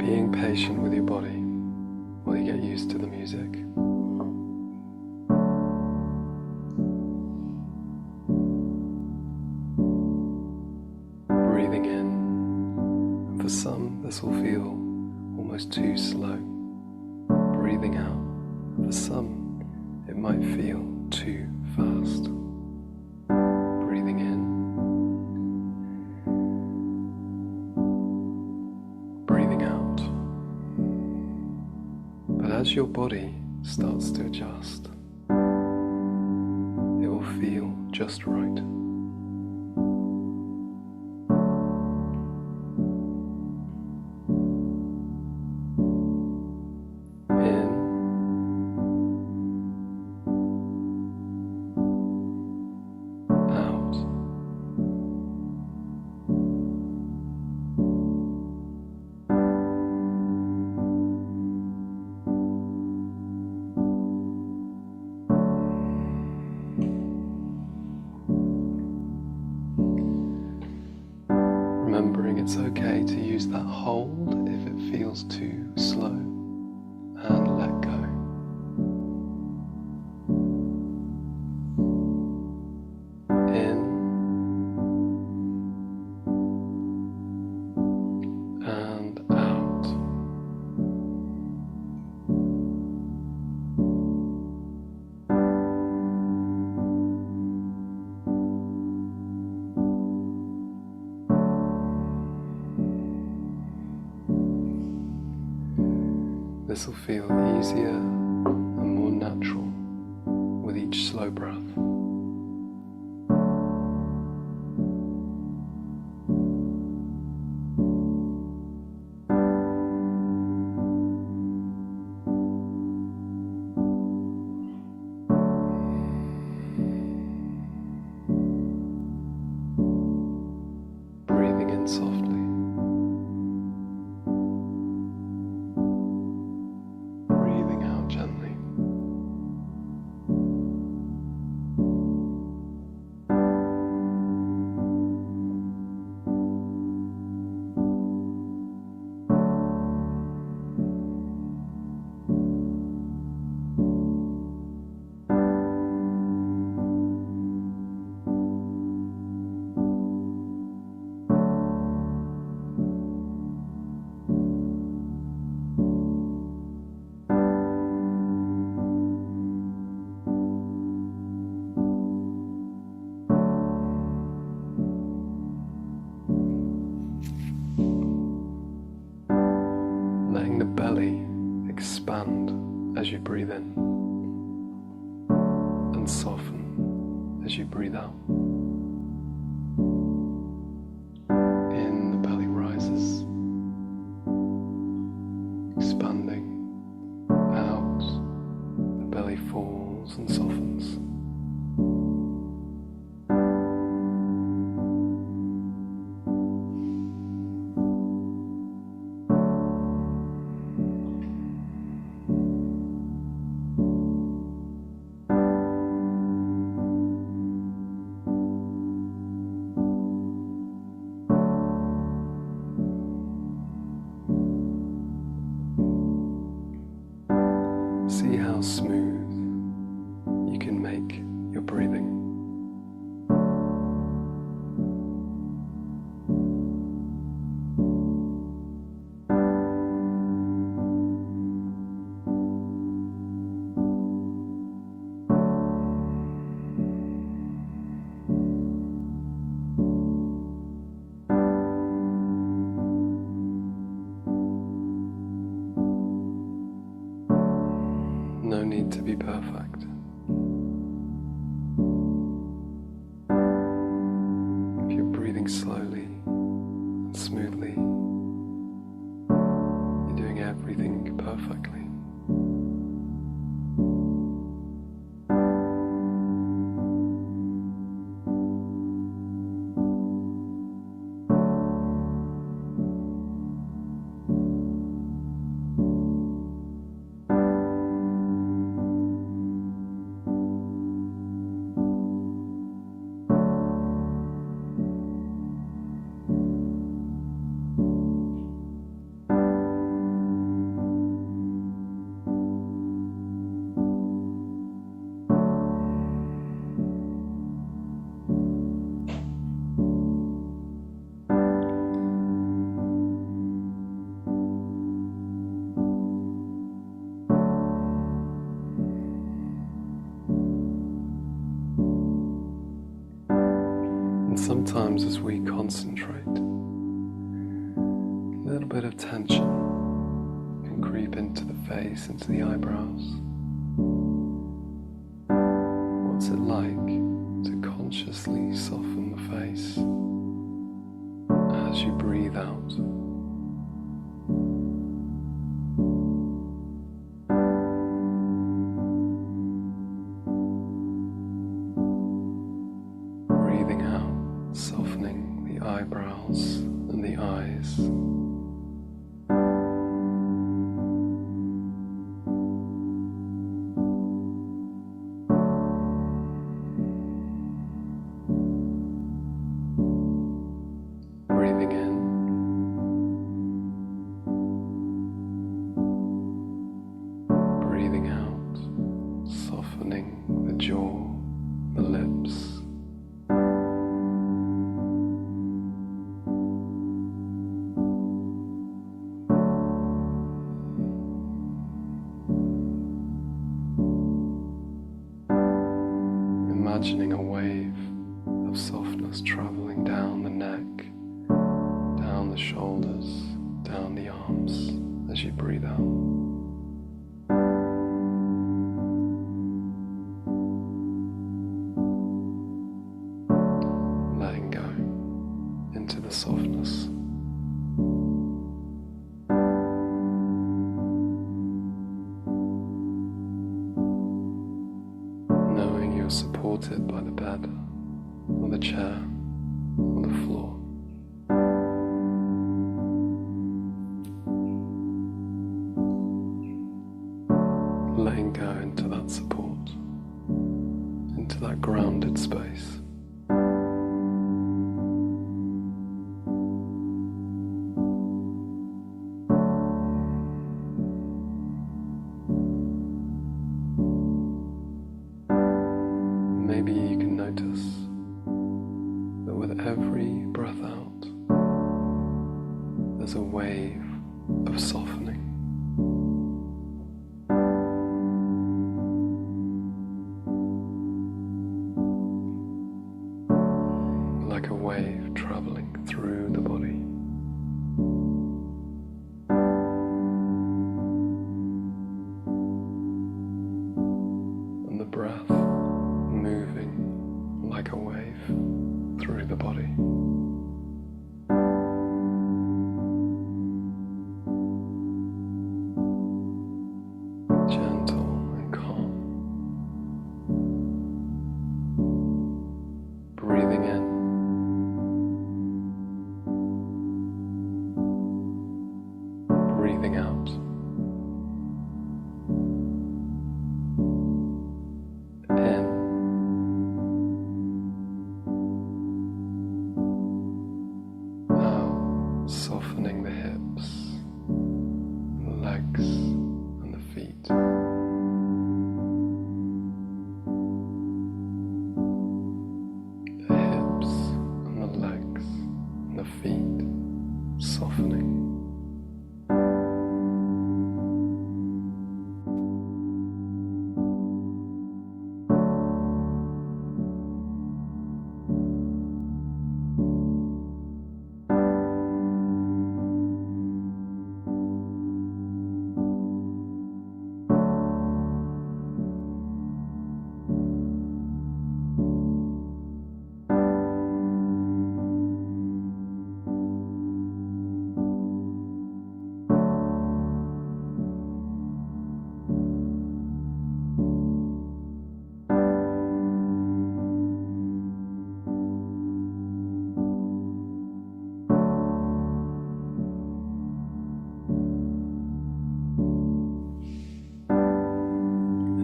Being patient with your body while you get used to the music. Breathing in, and for some this will feel almost too slow. Breathing out, and for some it might feel too fast. Breathing in, breathing out. But as your body starts to adjust, it will feel just right. In out. Remembering it's okay to use that hold if it feels too slow, and let go. In and out. This will feel easier and more natural with each slow breath. Breathing in softly. Breathing out gently. Letting the belly expand as you breathe in and soften as you breathe out. In, the belly rises, expanding. Out, the belly falls and softens. See how smooth you can make your breathing. No need to be perfect. If you're breathing slowly and smoothly, you're doing everything perfectly. sometimes as we concentrate, a little bit of tension can creep into the face, into the eyebrows. What's it like to consciously soften the face as you breathe out? Breathing out, softening the eyebrows and the eyes. Breathing in, breathing out, softening the jaw, the lips. Imagining a wave of softness traveling down the neck, down the shoulders, down the arms as you breathe out. Letting go into the softness. Knowing you're supported by the bed or the chair or the floor. Letting go into that support, into that grounded space. Maybe you can notice that with every breath out, there's a wave of softening. Like a wave traveling through the body. And the breath moving like a wave through the body. Gentle and calm. Breathing in. Breathing out. In. Out, softening the hips, and the legs, and the feet. The hips, and the legs, and the feet, softening.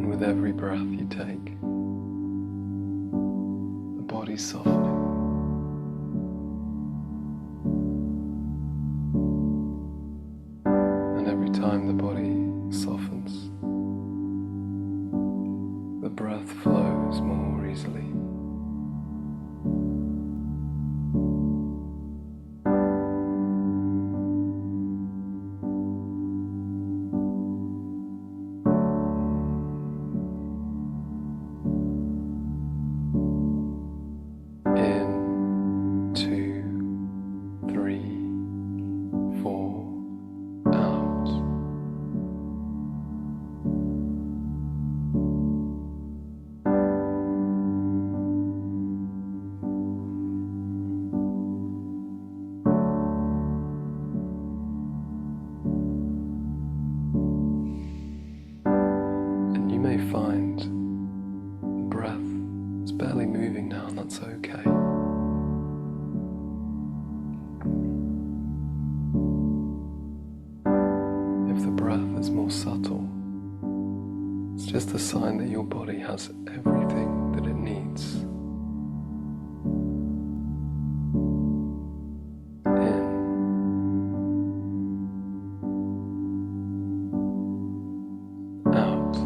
With every breath you take, the body's softening. And every time the body softens, the breath flows more easily. is more subtle. It's just a sign that your body has everything that it needs. In out.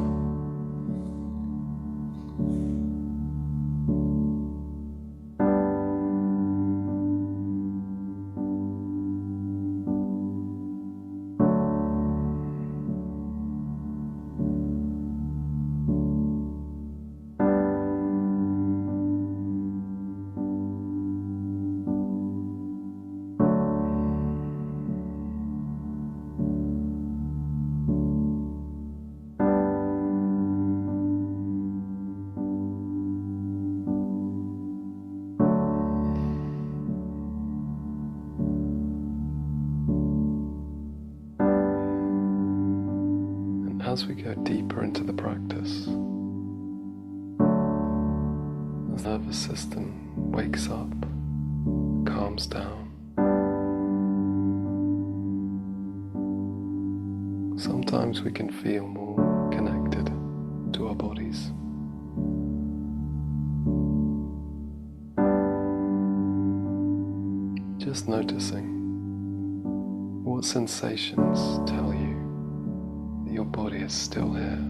As we go deeper into the practice, the nervous system wakes up, calms down. Sometimes we can feel more connected to our bodies. Just noticing what sensations tell you your body is still here.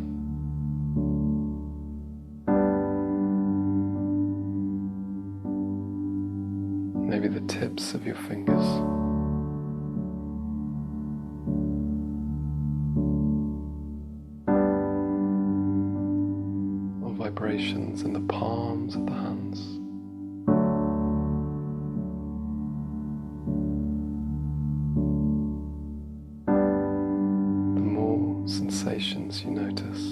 Maybe the tips of your fingers. Or vibrations in the palms of the hands. Sensations you notice,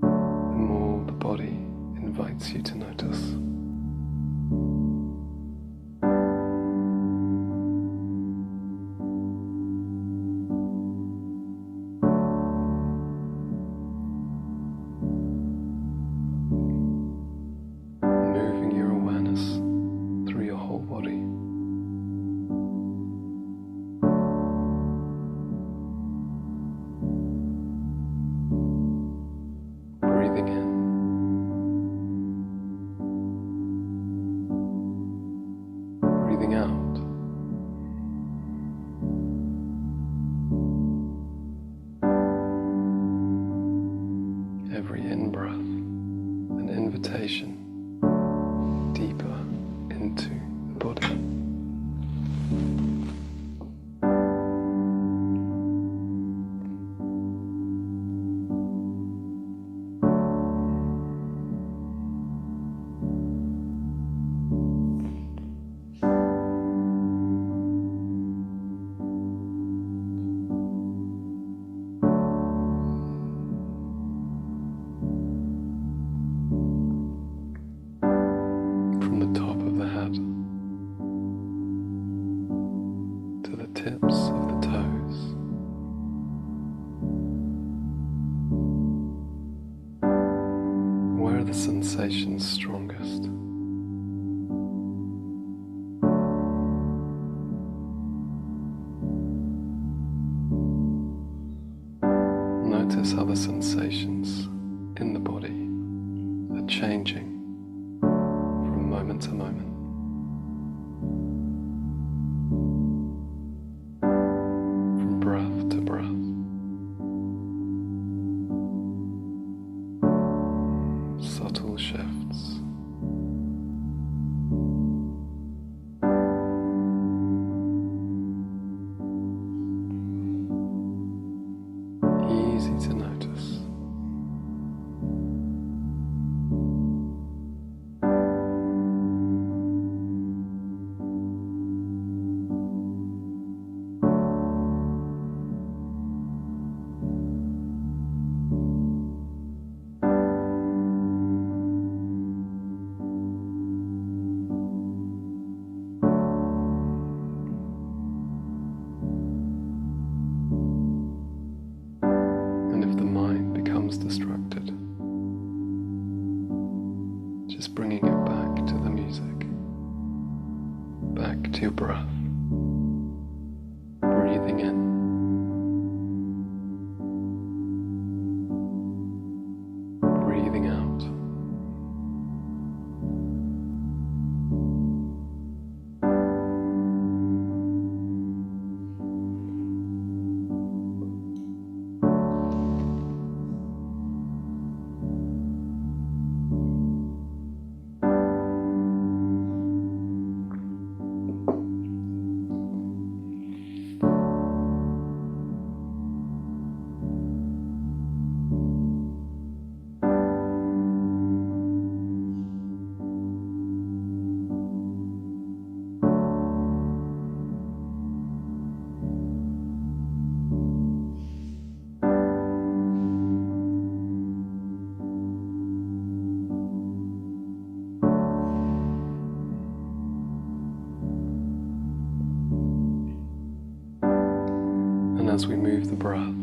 the more the body invites you to notice. Moving your awareness through your whole body. Breathing in, breathing out. Every in-breath, an invitation deeper into the body. From the top of the head to the tips of the toes, where are the sensations strongest? Notice how the sensations in the body are changing from moment to moment. From breath to breath. Subtle shifts. Easy to notice. Distracted, just bringing it back to the music, back to your breath, breathing in as we move the breath,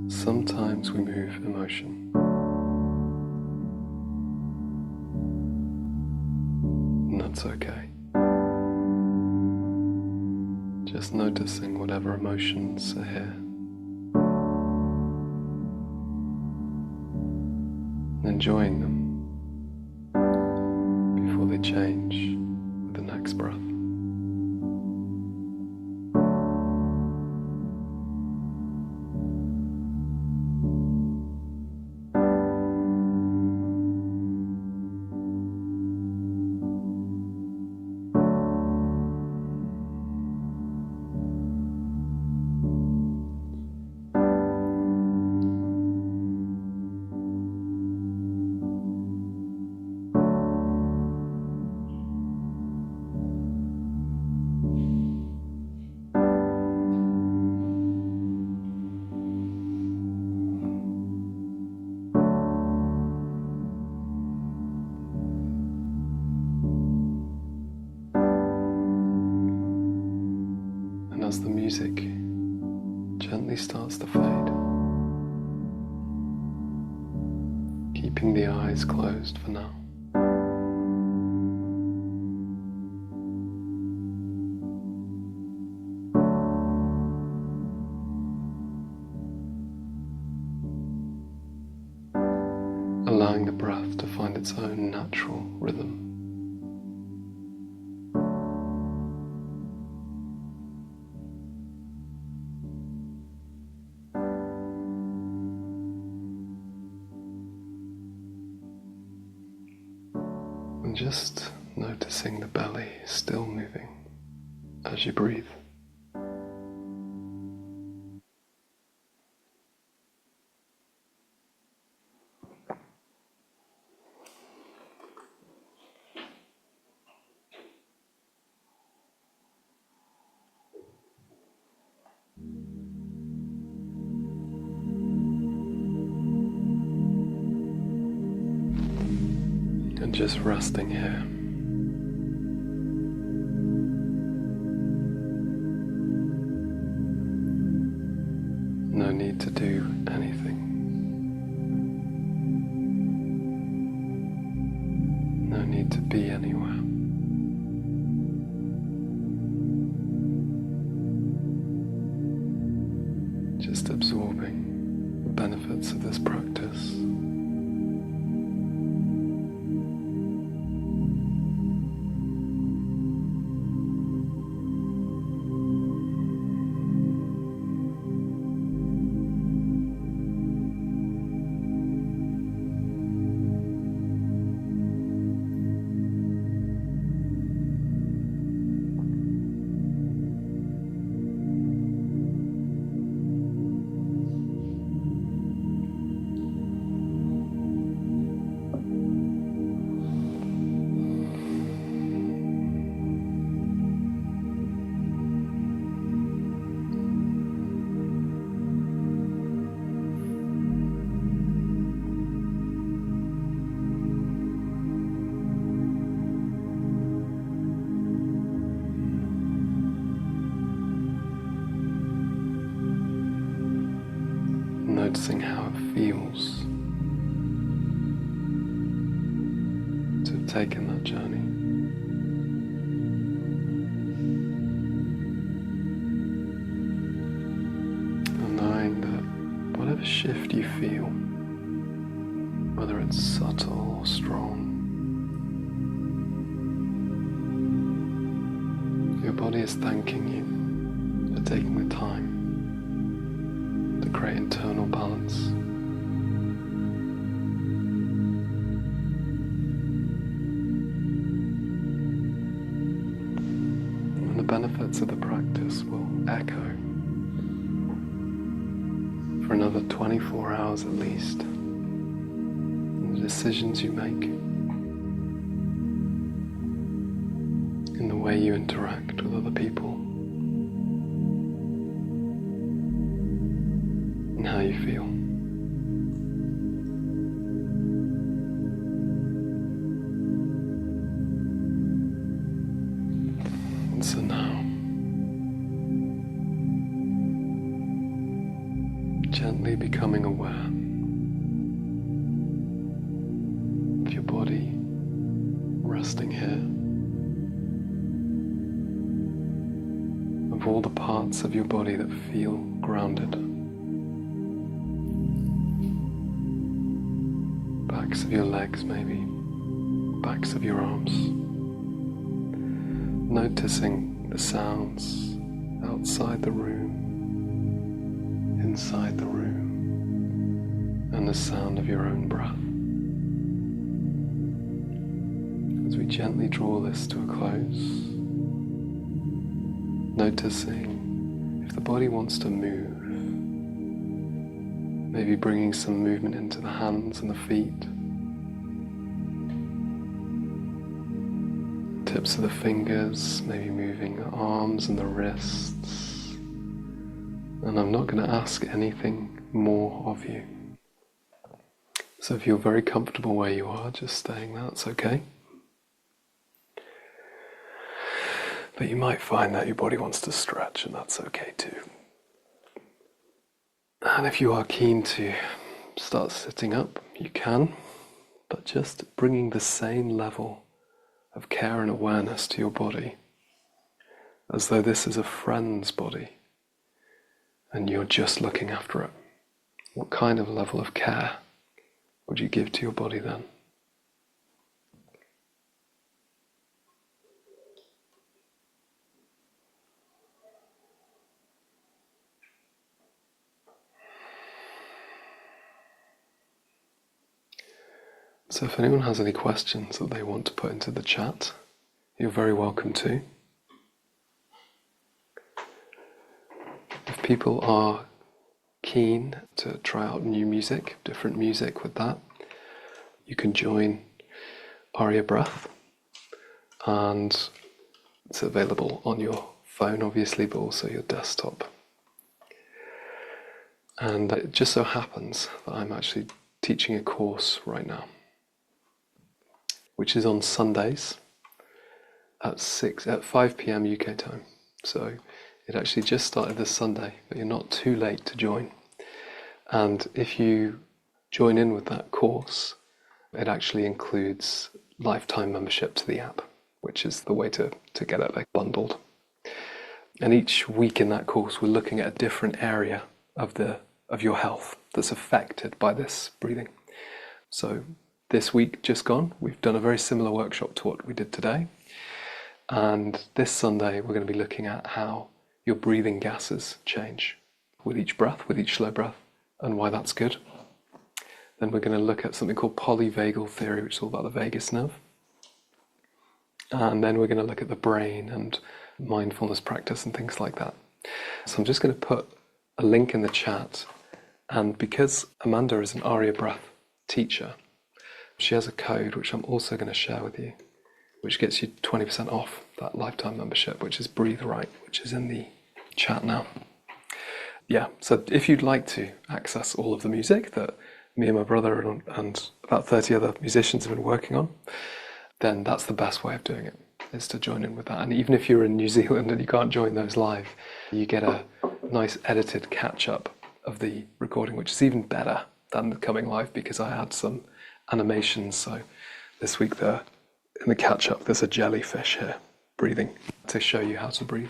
sometimes we move emotion. And that's okay. Just noticing whatever emotions are here. And enjoying them before they change with the next breath. As the music gently starts to fade, keeping the eyes closed for now. Allowing the breath to find its own natural rhythm. And just noticing the belly still moving as you breathe. And just resting here. No need to do anything. No need to be anywhere. Just absorbing the benefits of this practice. Noticing how it feels to have taken that journey. And knowing that whatever shift you feel, whether it's subtle or strong, your body is thanking you for taking the time to create internal balance. And the benefits of the practice will echo for another 24 hours at least. And the decisions you make, in the way you interact with other people, and how you feel. And so now, gently becoming aware of your body resting here, of all the parts of your body that feel grounded. Backs of your legs maybe, backs of your arms. Noticing the sounds outside the room, inside the room, and the sound of your own breath. As we gently draw this to a close, noticing if the body wants to move, maybe bringing some movement into the hands and the feet, tips of the fingers, maybe moving the arms and the wrists. And I'm not going to ask anything more of you. So if you're very comfortable where you are, just staying there, that's okay. But you might find that your body wants to stretch, and that's okay too. And if you are keen to start sitting up, you can, but just bringing the same level of care and awareness to your body, as though this is a friend's body and you're just looking after it. What kind of level of care would you give to your body then? So if anyone has any questions that they want to put into the chat, you're very welcome to. If people are keen to try out new music, different music with that, you can join Aria Breath, and it's available on your phone obviously, but also your desktop. And it just so happens that I'm actually teaching a course right now, which is on Sundays at 5 p.m. UK time. So it actually just started this Sunday, but you're not too late to join. And if you join in with that course, it actually includes lifetime membership to the app, which is the way to get it like bundled. And each week in that course, we're looking at a different area of your health that's affected by this breathing. So this week just gone, we've done a very similar workshop to what we did today. And this Sunday, we're going to be looking at how your breathing gases change with each breath, with each slow breath, and why that's good. Then we're going to look at something called polyvagal theory, which is all about the vagus nerve. And then we're going to look at the brain and mindfulness practice and things like that. So I'm just going to put a link in the chat. And because Amanda is an Aria Breath teacher, she has a code which I'm also going to share with you, which gets you 20% off that lifetime membership, which is Breathe Right, which is in the chat now. Yeah, so if you'd like to access all of the music that me and my brother and about 30 other musicians have been working on, then that's the best way of doing it, is to join in with that. And even if you're in New Zealand and you can't join those live, you get a nice edited catch-up of the recording, which is even better than coming live, because I had some animations. So this week in the catch-up, there's a jellyfish here breathing to show you how to breathe.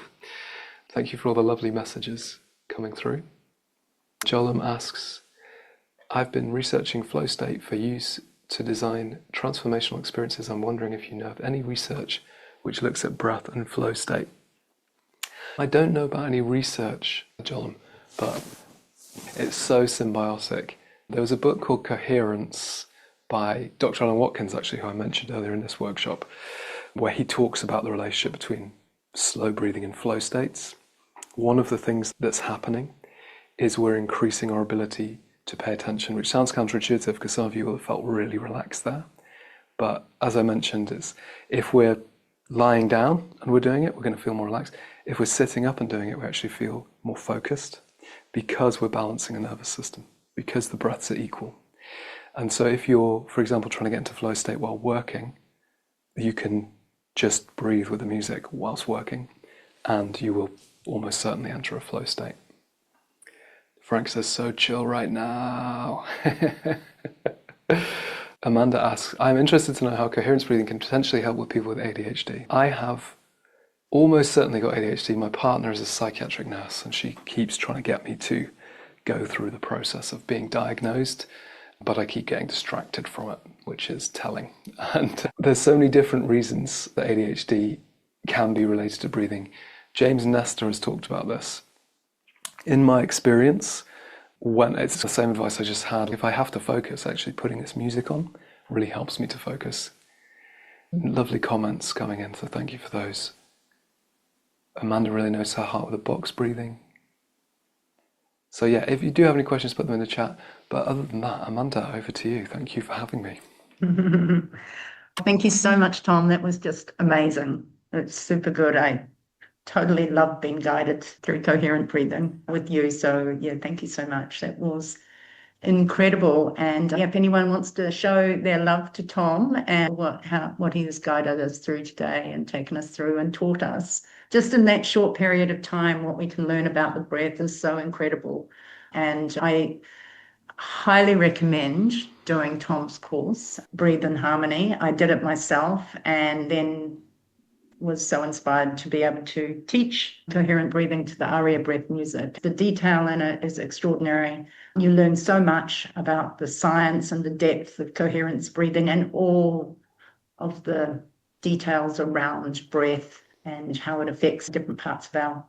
Thank you for all the lovely messages coming through. Jolam asks, I've been researching flow state for use to design transformational experiences. I'm wondering if you know of any research which looks at breath and flow state. I don't know about any research, Jolam, but it's so symbiotic. There was a book called Coherence by Dr. Alan Watkins, actually, who I mentioned earlier in this workshop, where he talks about the relationship between slow breathing and flow states. One of the things that's happening is we're increasing our ability to pay attention, which sounds counterintuitive because some of you will have felt really relaxed there. But as I mentioned, it's if we're lying down and we're doing it, we're going to feel more relaxed. If we're sitting up and doing it, we actually feel more focused, because we're balancing a nervous system, because the breaths are equal. And so if you're, for example, trying to get into flow state while working, you can just breathe with the music whilst working, and you will almost certainly enter a flow state. Frank says, so chill right now. Amanda asks, I'm interested to know how coherence breathing can potentially help with people with ADHD. I have almost certainly got ADHD. My partner is a psychiatric nurse and she keeps trying to get me to go through the process of being diagnosed, but I keep getting distracted from it, which is telling. And there's so many different reasons that ADHD can be related to breathing. James Nestor has talked about this. In my experience, when it's the same advice I just had, if I have to focus, actually putting this music on really helps me to focus. Lovely comments coming in, so thank you for those. Amanda really knows her heart with a box breathing. So yeah, if you do have any questions, put them in the chat. But other than that, Amanda, over to you. Thank you for having me. Thank you so much, Tom. That was just amazing. It's super good. I totally love being guided through coherent breathing with you. So yeah, thank you so much. That was incredible. And if anyone wants to show their love to Tom and what he has guided us through today and taken us through and taught us, just in that short period of time, what we can learn about the breath is so incredible. And I highly recommend doing Tom's course, Breathe in Harmony. I did it myself and then was so inspired to be able to teach coherent breathing to the aria breath music. The detail in it is extraordinary. You learn so much about the science and the depth of coherence breathing and all of the details around breath and how it affects different parts of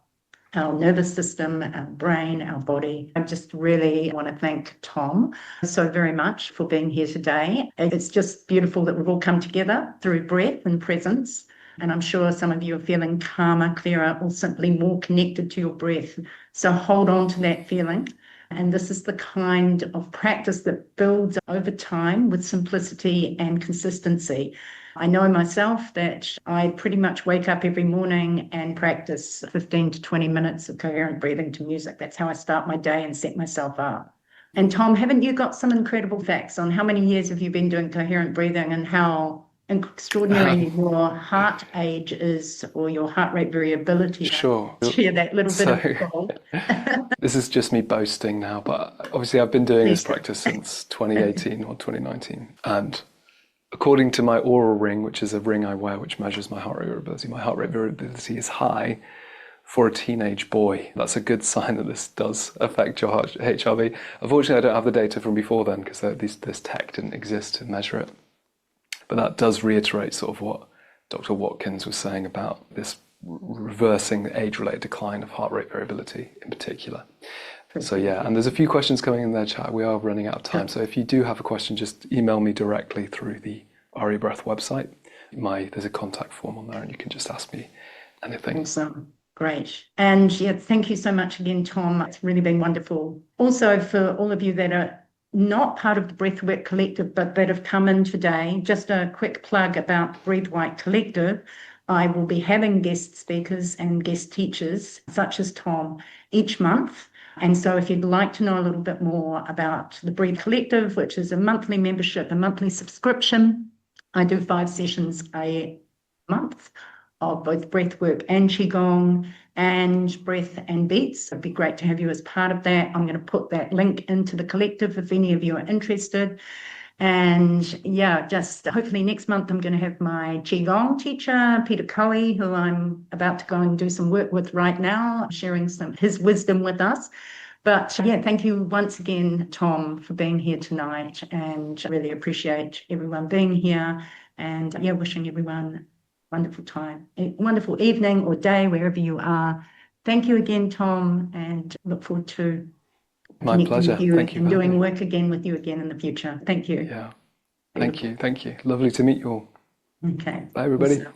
our nervous system, our brain, our body. I just really want to thank Tom so very much for being here today. It's just beautiful that we've all come together through breath and presence. And I'm sure some of you are feeling calmer, clearer, or simply more connected to your breath. So hold on to that feeling. And this is the kind of practice that builds over time with simplicity and consistency. I know myself that I pretty much wake up every morning and practice 15 to 20 minutes of coherent breathing to music. That's how I start my day and set myself up. And Tom, haven't you got some incredible facts on how many years have you been doing coherent breathing and how extraordinary your heart age is, or your heart rate variability? Sure. Share that little bit of gold. This is just me boasting now, but obviously I've been doing this practice since 2018 or 2019. And according to my Aura ring, which is a ring I wear which measures my heart rate variability is high for a teenage boy. That's a good sign that this does affect your HRV. Unfortunately, I don't have the data from before then because this tech didn't exist to measure it. But that does reiterate sort of what Dr. Watkins was saying about this reversing the age-related decline of heart rate variability in particular. So yeah, and there's a few questions coming in there, chat. We are running out of time. So if you do have a question, just email me directly through the Aria Breath website. There's a contact form on there and you can just ask me anything. Awesome. Great. And yeah, thank you so much again, Tom. It's really been wonderful. Also, for all of you that are not part of the Breathwork Collective, but that have come in today, just a quick plug about Breathe White Collective. I will be having guest speakers and guest teachers, such as Tom, each month. And so if you'd like to know a little bit more about the Breathe Collective, which is a monthly membership, a monthly subscription, I do 5 sessions a month of both breathwork and qigong and breath and beats. It'd be great to have you as part of that. I'm going to put that link into the collective if any of you are interested. And yeah, just hopefully next month I'm going to have my qigong teacher, Peter Coe, who I'm about to go and do some work with right now, sharing some his wisdom with us. But yeah, thank you once again, Tom, for being here tonight, and really appreciate everyone being here. And yeah, wishing everyone wonderful time, a wonderful evening or day, wherever you are. Thank you again, Tom, and look forward to my pleasure. With you Thank you and doing work again with you again in the future. Thank you. Yeah. Thank you. Lovely to meet you all. Okay. Bye, everybody. Awesome.